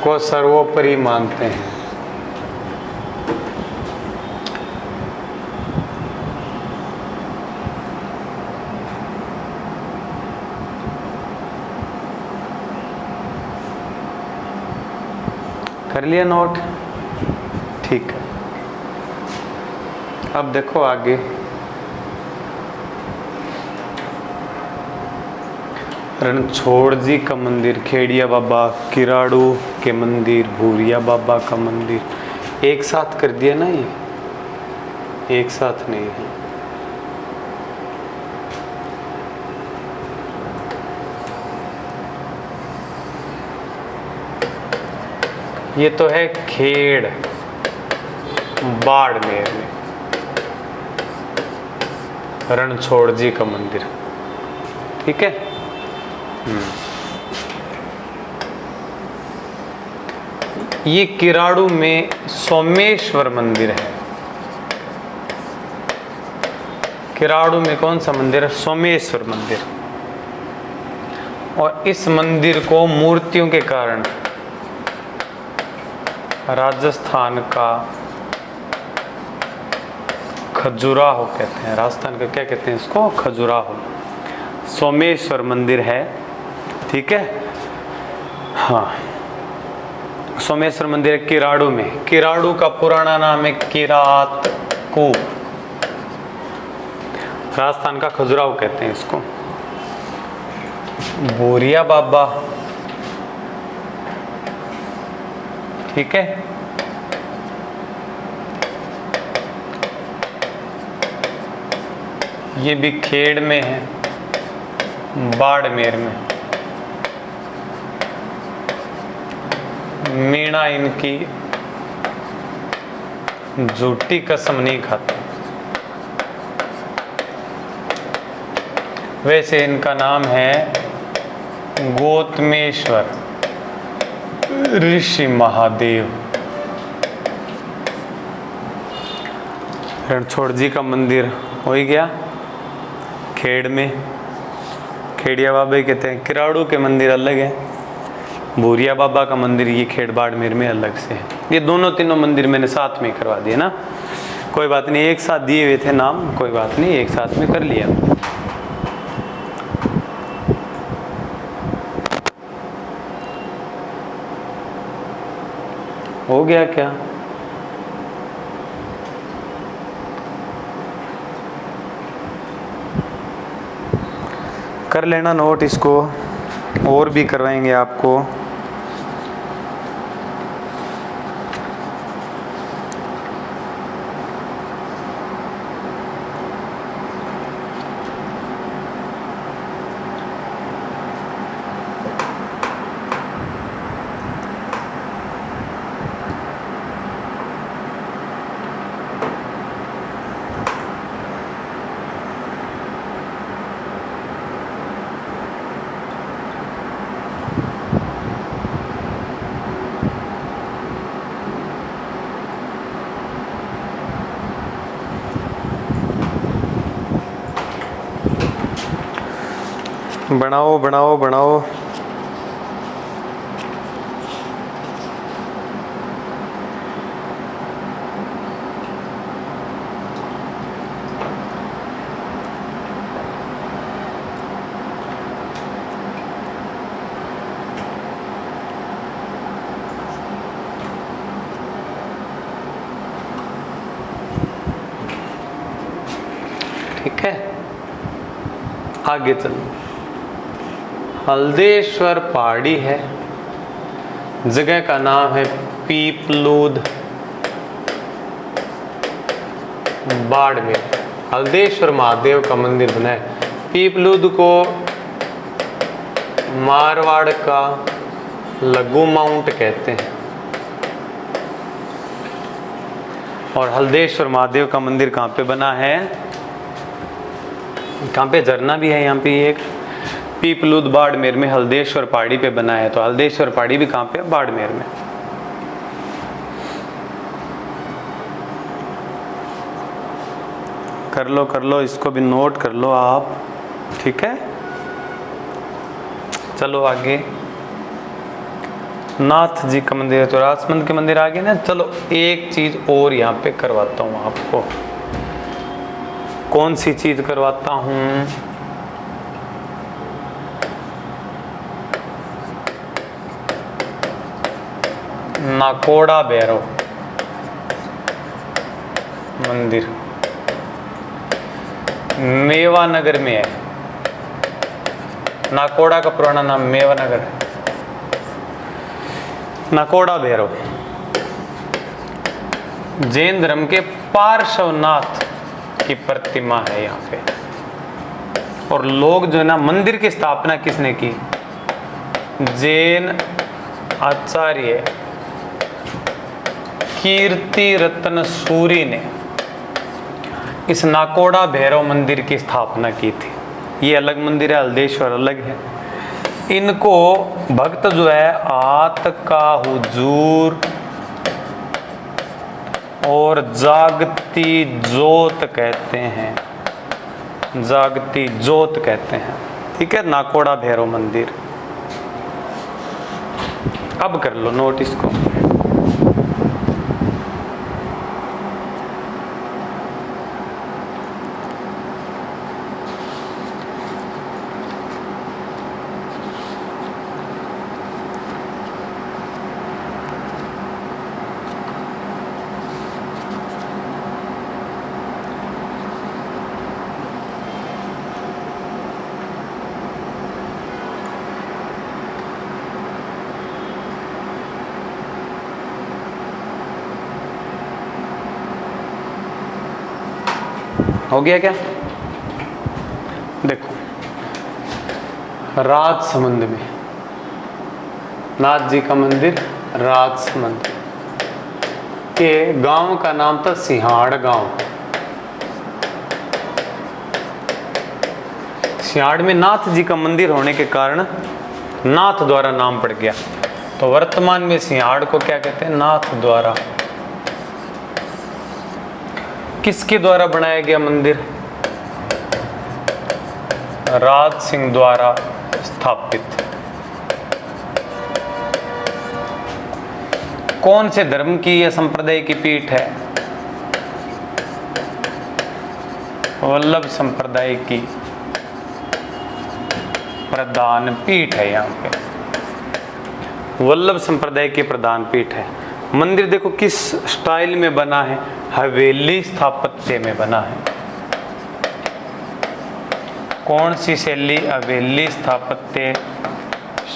को सर्वोपरि मानते हैं। कर लिया नोट? ठीक है, अब देखो आगे। रणछोड़ जी का मंदिर, खेड़िया बाबा, किराड़ू के मंदिर, भूरिया बाबा का मंदिर एक साथ कर दिया ना? ये एक साथ नहीं है। ये तो है खेड़, बाड़मेर में रणछोड़ जी का मंदिर। ठीक है, ये किराड़ू में सोमेश्वर मंदिर है। किराड़ू में कौन सा मंदिर है? सोमेश्वर मंदिर। और इस मंदिर को मूर्तियों के कारण राजस्थान का खजुराहो कहते हैं। राजस्थान का क्या कहते हैं इसको? खजुराहो। सोमेश्वर मंदिर है। ठीक है, हाँ, सोमेश्वर मंदिर है किराड़ू में। किराड़ू का पुराना नाम है किरातकूप। राजस्थान का खजुराहो कहते हैं इसको। बोरिया बाबा, ठीक है। ये भी खेड़ में है, बाड़मेर में। मीणा इनकी झूठी कसम नहीं खाती। वैसे इनका नाम है गौतमेश्वर ऋषि महादेव। रणछोड़ जी का मंदिर हो ही गया खेड़ में, खेड़िया बाबा कहते हैं। किराड़ू के मंदिर अलग है, बोरिया बाबा का मंदिर ये खेड़ बाड़मेर में अलग से है। ये दोनों तीनों मंदिर मैंने साथ में करवा दिए ना, कोई बात नहीं, एक साथ दिए हुए थे नाम, कोई बात नहीं, एक साथ में कर लिया। हो गया क्या? कर लेना नोट इसको, और भी करवाएंगे आपको। बनाओ बनाओ बनाओ। ठीक है, आगे चलो। हल्देश्वर पहाड़ी है, जगह का नाम है पीपलूद, बाड़मेर। हल्देश्वर महादेव का मंदिर बना है। पीपलूद को मारवाड़ का लघु माउंट कहते हैं। और हल्देश्वर महादेव का मंदिर कहाँ पे बना है? कहाँ पे? झरना भी है यहाँ पे एक, पीपलूद बाड़मेर में हल्देश्वर पहाड़ी पे बना है। तो हल्देश्वर पहाड़ी भी कहाँ पे है? बाड़मेर में। कर लो, इसको भी नोट कर लो आप, ठीक है। चलो आगे। नाथ जी का मंदिर है तो राजमंद के मंदिर आगे ना। चलो एक चीज और यहाँ पे करवाता हूँ आपको। कौन सी चीज करवाता हूँ? नाकोड़ा भैरव मंदिर मेवानगर में है। नाकोड़ा का पुराना नाम मेवानगर है। नाकोड़ा भैरव जैन धर्म के पार्श्वनाथ की प्रतिमा है यहाँ पे। और लोग जो है ना, मंदिर की स्थापना किसने की? जैन आचार्य कीर्ति रत्न सूरी ने इस नाकोड़ा भैरव मंदिर की स्थापना की थी। ये अलग मंदिर है, हल्देश्वर अलग है। इनको भक्त जो है आत का हुजूर और जागती जोत कहते हैं, जागती जोत कहते हैं, ठीक है। नाकोड़ा भैरव मंदिर। अब कर लो नोट इसको। हो गया क्या? देखो, राजसमंद में नाथ जी का मंदिर, राजसमंद के गांव का नाम था सिहाड़ गांव। सिहाड़ में नाथ जी का मंदिर होने के कारण नाथ द्वारा नाम पड़ गया। तो वर्तमान में सिहाड़ को क्या कहते हैं? नाथ द्वारा। किसके द्वारा बनाया गया मंदिर? राज सिंह द्वारा स्थापित। कौन से धर्म की यह संप्रदाय की पीठ है? वल्लभ संप्रदाय की प्रधान पीठ है। यहाँ पे वल्लभ संप्रदाय की प्रधान पीठ है। मंदिर देखो किस स्टाइल में बना है? हवेली स्थापत्य में बना है। कौन सी शैली? हवेली स्थापत्य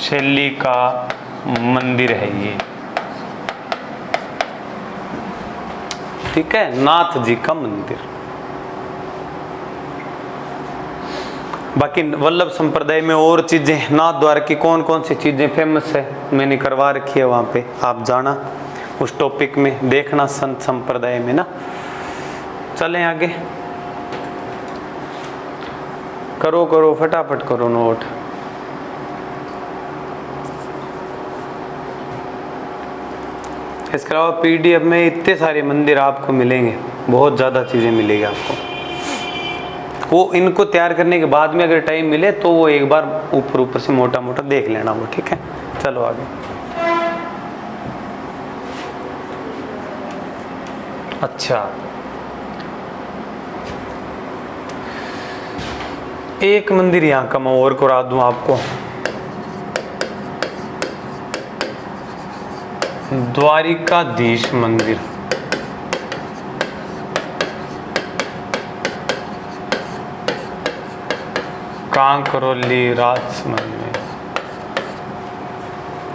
शैली का मंदिर है ये। ठीक है, नाथ जी का मंदिर। बाकी वल्लभ संप्रदाय में और चीजें, नाथ द्वारा की कौन कौन सी चीजें फेमस है मैंने करवा रखी है वहां पे, आप जाना उस टॉपिक में देखना, संत संप्रदाय में ना। चलें आगे, करो करो फटाफट करो नोट। इसके अलावा पीडीएफ में इतने सारे मंदिर आपको मिलेंगे, बहुत ज़्यादा चीज़ें मिलेगी आपको। वो इनको तैयार करने के बाद में अगर टाइम मिले तो वो एक बार ऊपर ऊपर से मोटा मोटा देख लेना वो, ठीक है। चलो आगे। अच्छा, एक मंदिर यहाँ का मैं और करा दूं आपको, द्वारिकाधीश मंदिर। कांकरोली राजसमंद में,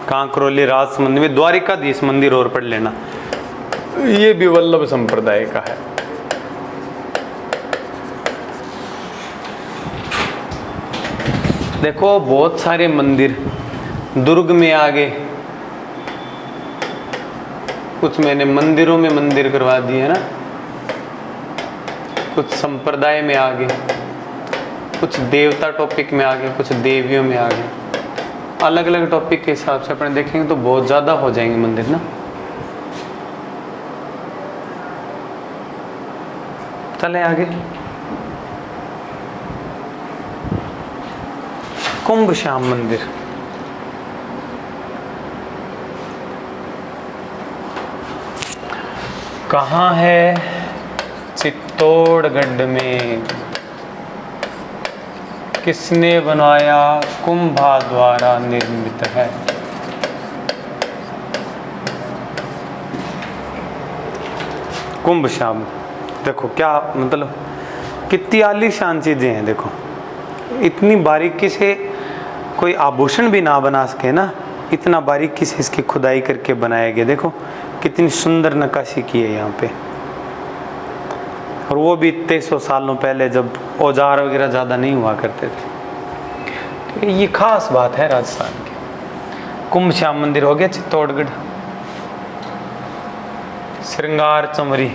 कांकरोली राजसमंद में द्वारिकाधीश मंदिर और पढ़ लेना, ये भी वल्लभ संप्रदाय का है। देखो बहुत सारे मंदिर दुर्ग में आ गए, कुछ मैंने मंदिरों में मंदिर करवा दिए ना, कुछ संप्रदाय में आ गए, कुछ देवता टॉपिक में आ गए, कुछ देवियों में आ गए। अलग अलग टॉपिक के हिसाब से अपने देखेंगे तो बहुत ज़्यादा हो जाएंगे मंदिर ना। चले आगे। कुंभ श्याम मंदिर, कहाँ है? चित्तौड़गढ़ में। किसने बनवाया? कुंभा द्वारा निर्मित है। कुंभ श्याम देखो क्या मतलब, कितनी आलीशान चीजें हैं। देखो इतनी बारीकी से कोई आभूषण भी ना बना सके ना, इतना बारीकी से इसकी खुदाई करके बनाया गया। देखो कितनी सुंदर नक्काशी की है यहाँ पे, और वो भी 2300 सालों पहले जब औजार वगैरह ज़्यादा नहीं हुआ करते थे। तो ये खास बात है राजस्थान की। कुंभ श्याम मंदिर हो गया चित्तौड़गढ़। श्रृंगार चमरी,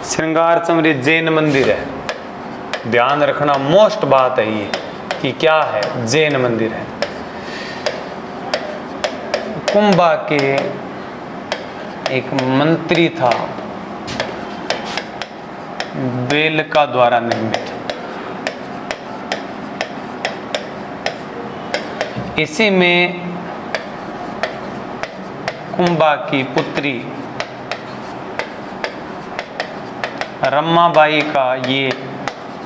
श्रृंगार चमरी जैन मंदिर है। ध्यान रखना, मोस्ट बात है ये कि क्या है, जैन मंदिर है। कुंभा के एक मंत्री था, बेलका द्वारा निर्मित। इसी में कुंभा की पुत्री रमाबाई का ये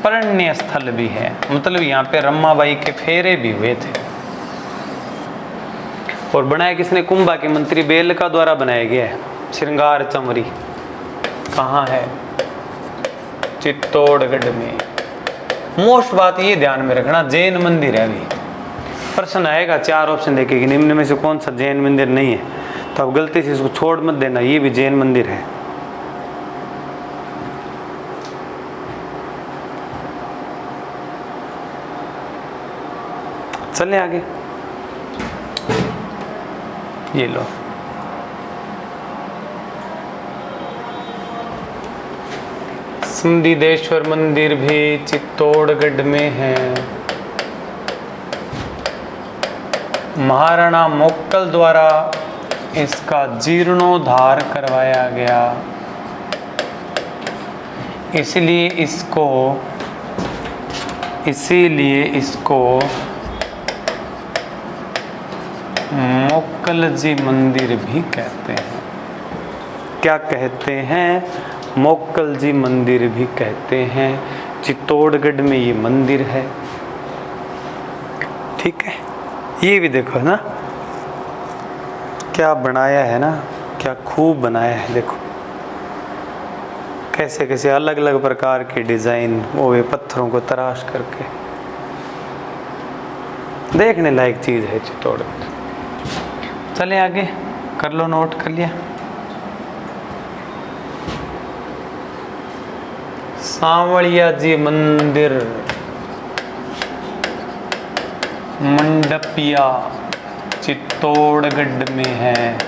परण्य स्थल भी है। मतलब यहाँ पे रमाबाई के फेरे भी हुए थे। और बनाया किसने? कुंभा के मंत्री बेलका द्वारा बनाया गया है। श्रृंगार चमरी कहाँ है? चित्तौड़गढ़ में। मोस्ट बात ये ध्यान में रखना, जैन मंदिर है। अभी प्रश्न आएगा, 4 ऑप्शन देखे कि निम्न में से कौन सा जैन मंदिर नहीं है, तो अब गलती से इसको छोड़ मत देना, ये भी जैन मंदिर है। चलें आगे, ये लो। सिद्धिदेश्वर मंदिर भी चित्तौड़गढ़ में है। महाराणा मोक्कल द्वारा इसका जीर्णोद्धार करवाया गया, इसीलिए इसको मोक्कल जी मंदिर भी कहते हैं। क्या कहते हैं? मोक्कल जी मंदिर भी कहते हैं। चित्तौड़गढ़ में ये मंदिर है, ठीक है। ये भी देखो ना, क्या बनाया है ना, क्या खूब बनाया है। देखो कैसे कैसे अलग अलग प्रकार के डिजाइन, वो वे पत्थरों को तराश करके, देखने लायक चीज है चित्तौड़गढ़। चले आगे, कर लो, नोट कर लिया। सांवलिया जी मंदिर, मंडपिया, चित्तौड़गढ़ में है।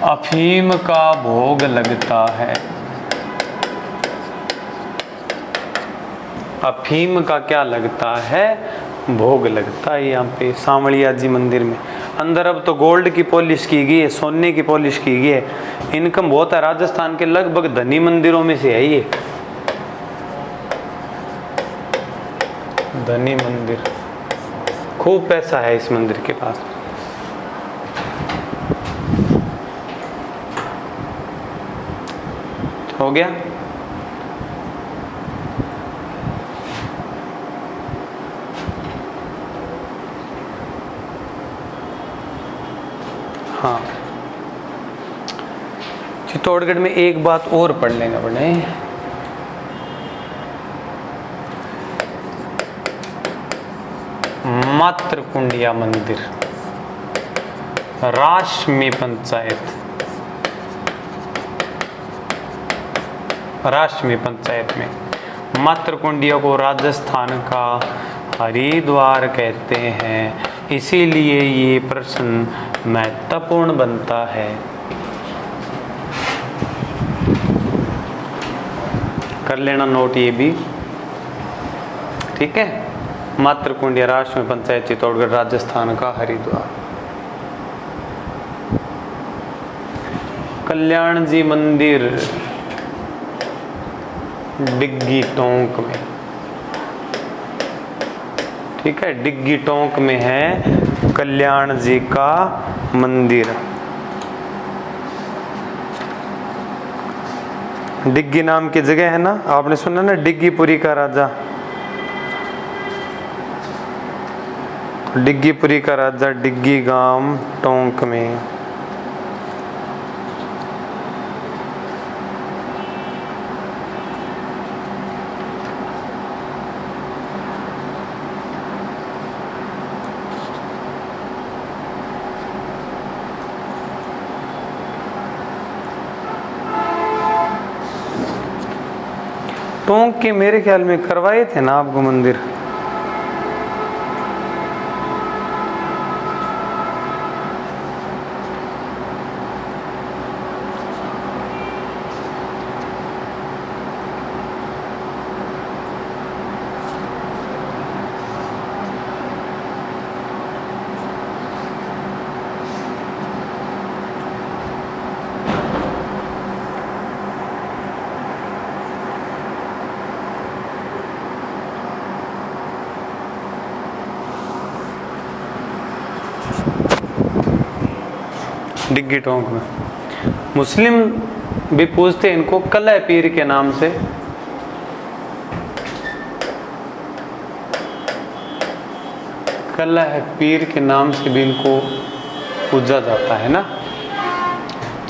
अफीम का भोग लगता है। अफीम का क्या लगता है? भोग लगता है यहाँ पे सांवलिया जी मंदिर में। अंदर अब तो गोल्ड की पॉलिश की गई है, सोने की पॉलिश की गई है। इनकम बहुत है, राजस्थान के लगभग धनी मंदिरों में से है ये। धनी मंदिर, खूब पैसा है इस मंदिर के पास। हो गया? हाँ, चित्तौड़गढ़ में एक बात और पढ़ लेंगे अपने। मातृकुंडिया मंदिर, राशमी पंचायत, राशमी पंचायत में। मातृकुंडिया को राजस्थान का हरिद्वार कहते हैं, इसीलिए ये प्रश्न महत्वपूर्ण बनता है। कर लेना नोट ये भी, ठीक है। मातृकुंडिया राशमी पंचायत, चित्तौड़गढ़, राजस्थान का हरिद्वार। कल्याण जी मंदिर, डिग्गी टोंक में, ठीक है। डिग्गी टोंक में है कल्याण जी का मंदिर। डिग्गी नाम की जगह है ना, आपने सुना ना, डिग्गीपुरी का राजा। डिग्गीपुरी का राजा डिग्गी गांव टोंक में। टोंक के मेरे ख्याल में करवाए थे ना आपको मंदिर। डिग्गी टोंक में मुस्लिम भी पूछते इनको कलह पीर के नाम से। कलह पीर के नाम से भी इनको पूजा जाता है ना,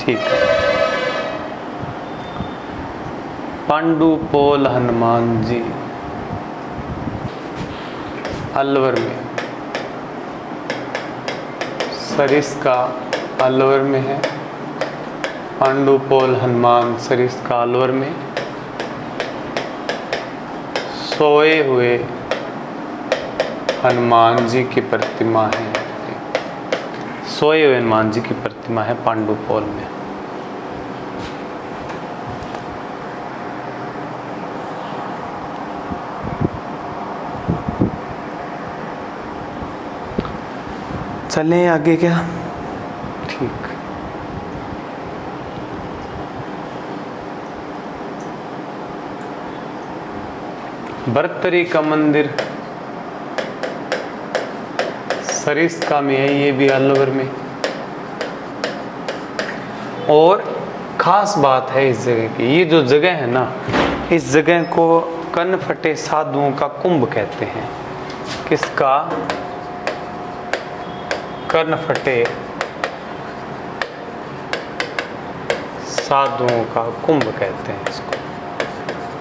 ठीक है। पांडु पोल हनुमान जी अलवर में, सरिस्का अलवर में है। पांडुपोल हनुमान सरिस्का अलवर में। सोए हुए हनुमान जी की प्रतिमा है, सोए हुए हनुमान जी की प्रतिमा है पांडुपोल में। चलें आगे क्या? ठीक। भर्तरी का मंदिर सरिस्का में है, ये भी अलवर में। और खास बात है इस जगह की, ये जो जगह है ना, इस जगह को कनफटे साधुओं का कुंभ कहते हैं। किसका? कनफटे साधुओं का कुंभ कहते हैं इसको,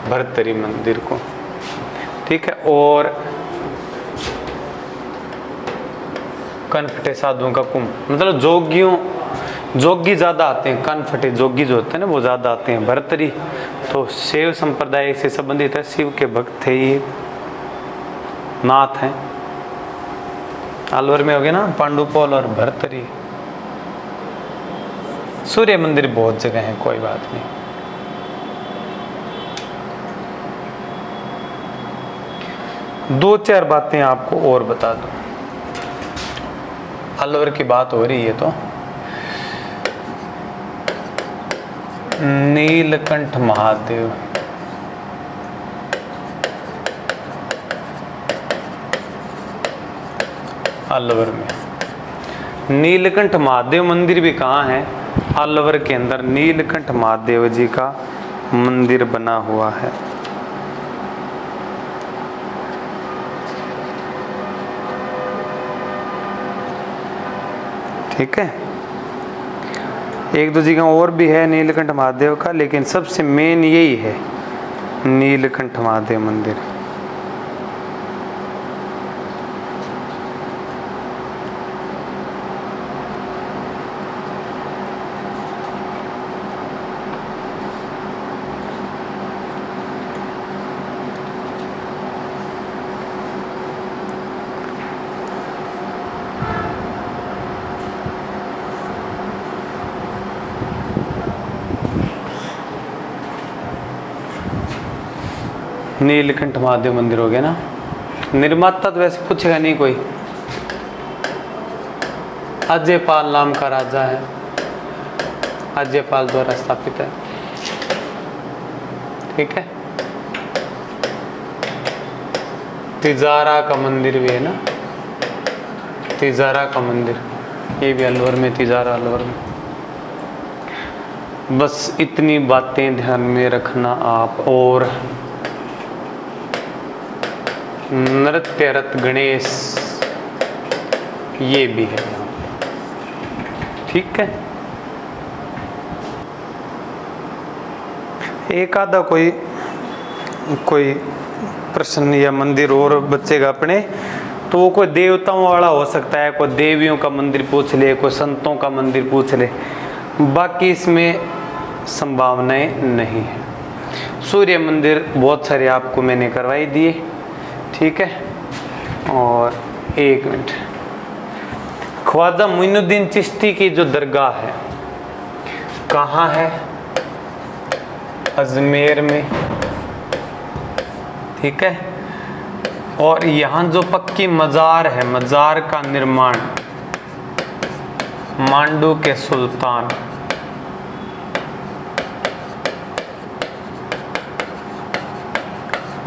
भर्तरी मंदिर को। ठीक है। और कनफटे साधुओं का कुंभ मतलब जोगी ज्यादा आते हैं। कनफटे जोगी जो होते हैं ना, वो ज्यादा आते हैं। भर्तरी तो शैव संप्रदाय से संबंधित है, शिव के भक्त थे ये, नाथ हैं। अलवर में हो गए ना पांडुपोल और भर्तरी। सूर्य मंदिर बहुत जगह है, कोई बात नहीं। दो चार बातें आपको और बता दूं। अलवर की बात हो रही है तो नीलकंठ महादेव, अलवर में नीलकंठ महादेव मंदिर भी कहाँ है? अलवर के अंदर नीलकंठ महादेव जी का मंदिर बना हुआ है। ठीक है। एक दो जगह और भी है नीलकंठ महादेव का, लेकिन सबसे मेन यही है नीलकंठ महादेव मंदिर। नीलकंठ महादेव मंदिर हो गया ना। निर्माता तो वैसे पूछेगा नहीं कोई, अजयपाल नाम का राजा है, अजयपाल द्वारा स्थापित है। ठीक है। तिजारा का मंदिर भी है ना, तिजारा का मंदिर, ये भी अलवर में, तिजारा अलवर में। बस इतनी बातें ध्यान में रखना आप। और नृत्य रथ गणेश ये भी है यहाँ पे। ठीक है। एक आधा कोई प्रश्न या मंदिर और बचेगा अपने, तो वो कोई देवताओं वाला हो सकता है, कोई देवियों का मंदिर पूछ ले, कोई संतों का मंदिर पूछ ले। बाकी इसमें संभावनाएं नहीं है। सूर्य मंदिर बहुत सारे आपको मैंने करवाई दिए। ठीक है। और एक मिनट, ख्वाजा मोइनुद्दीन चिश्ती की जो दरगाह है कहाँ है? अजमेर में। ठीक है। और यहाँ जो पक्की मजार है, मजार का निर्माण मांडू के सुल्तान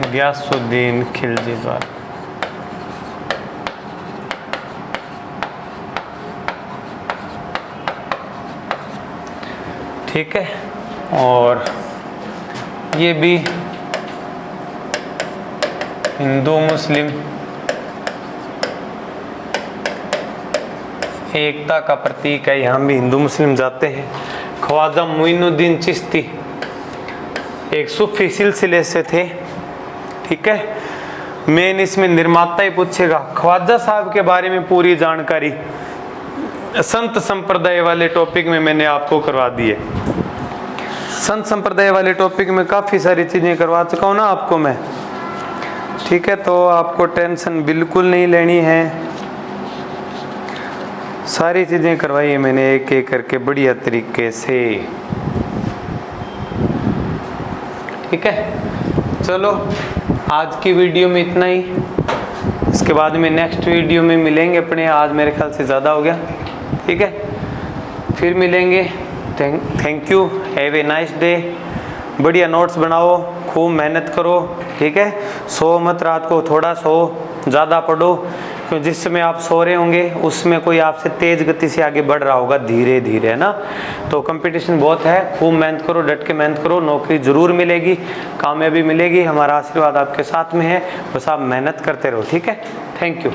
गयासुद्दीन खिलजी द्वारा। ठीक है। और ये भी हिंदू मुस्लिम एकता का प्रतीक है, यहाँ भी हिंदू मुस्लिम जाते हैं। ख्वाजा मोइनुद्दीन चिश्ती एक सूफी सिलसिले से थे। ठीक है। मेन इसमें निर्माता ही पूछेगा। ख्वाजा साहब के बारे में पूरी जानकारी संत संप्रदाय वाले टॉपिक में मैंने आपको करवा दी है। संत संप्रदाय वाले टॉपिक में काफी सारी चीजें करवा चुका हूं ना आपको मैं। ठीक है। तो आपको टेंशन बिल्कुल नहीं लेनी है, सारी चीज़ें करवाई है मैंने एक एक करके बढ़िया तरीके से, ठीक है। चलो आज की वीडियो में इतना ही, इसके बाद में नेक्स्ट वीडियो में मिलेंगे अपने, आज मेरे ख्याल से ज़्यादा हो गया, ठीक है, फिर मिलेंगे। Thank you, have a nice day. बढ़िया नोट्स बनाओ, खूब मेहनत करो, ठीक है। सो मत रात को, थोड़ा सो, ज़्यादा पढ़ो, क्योंकि जिस समय आप सो रहे होंगे उसमें कोई आपसे तेज़ गति से आगे बढ़ रहा होगा धीरे धीरे, है ना। तो कंपटीशन बहुत है, खूब मेहनत करो, डट के मेहनत करो, नौकरी ज़रूर मिलेगी, कामयाबी मिलेगी, हमारा आशीर्वाद आपके साथ में है, बस आप मेहनत करते रहो, ठीक है। Thank you.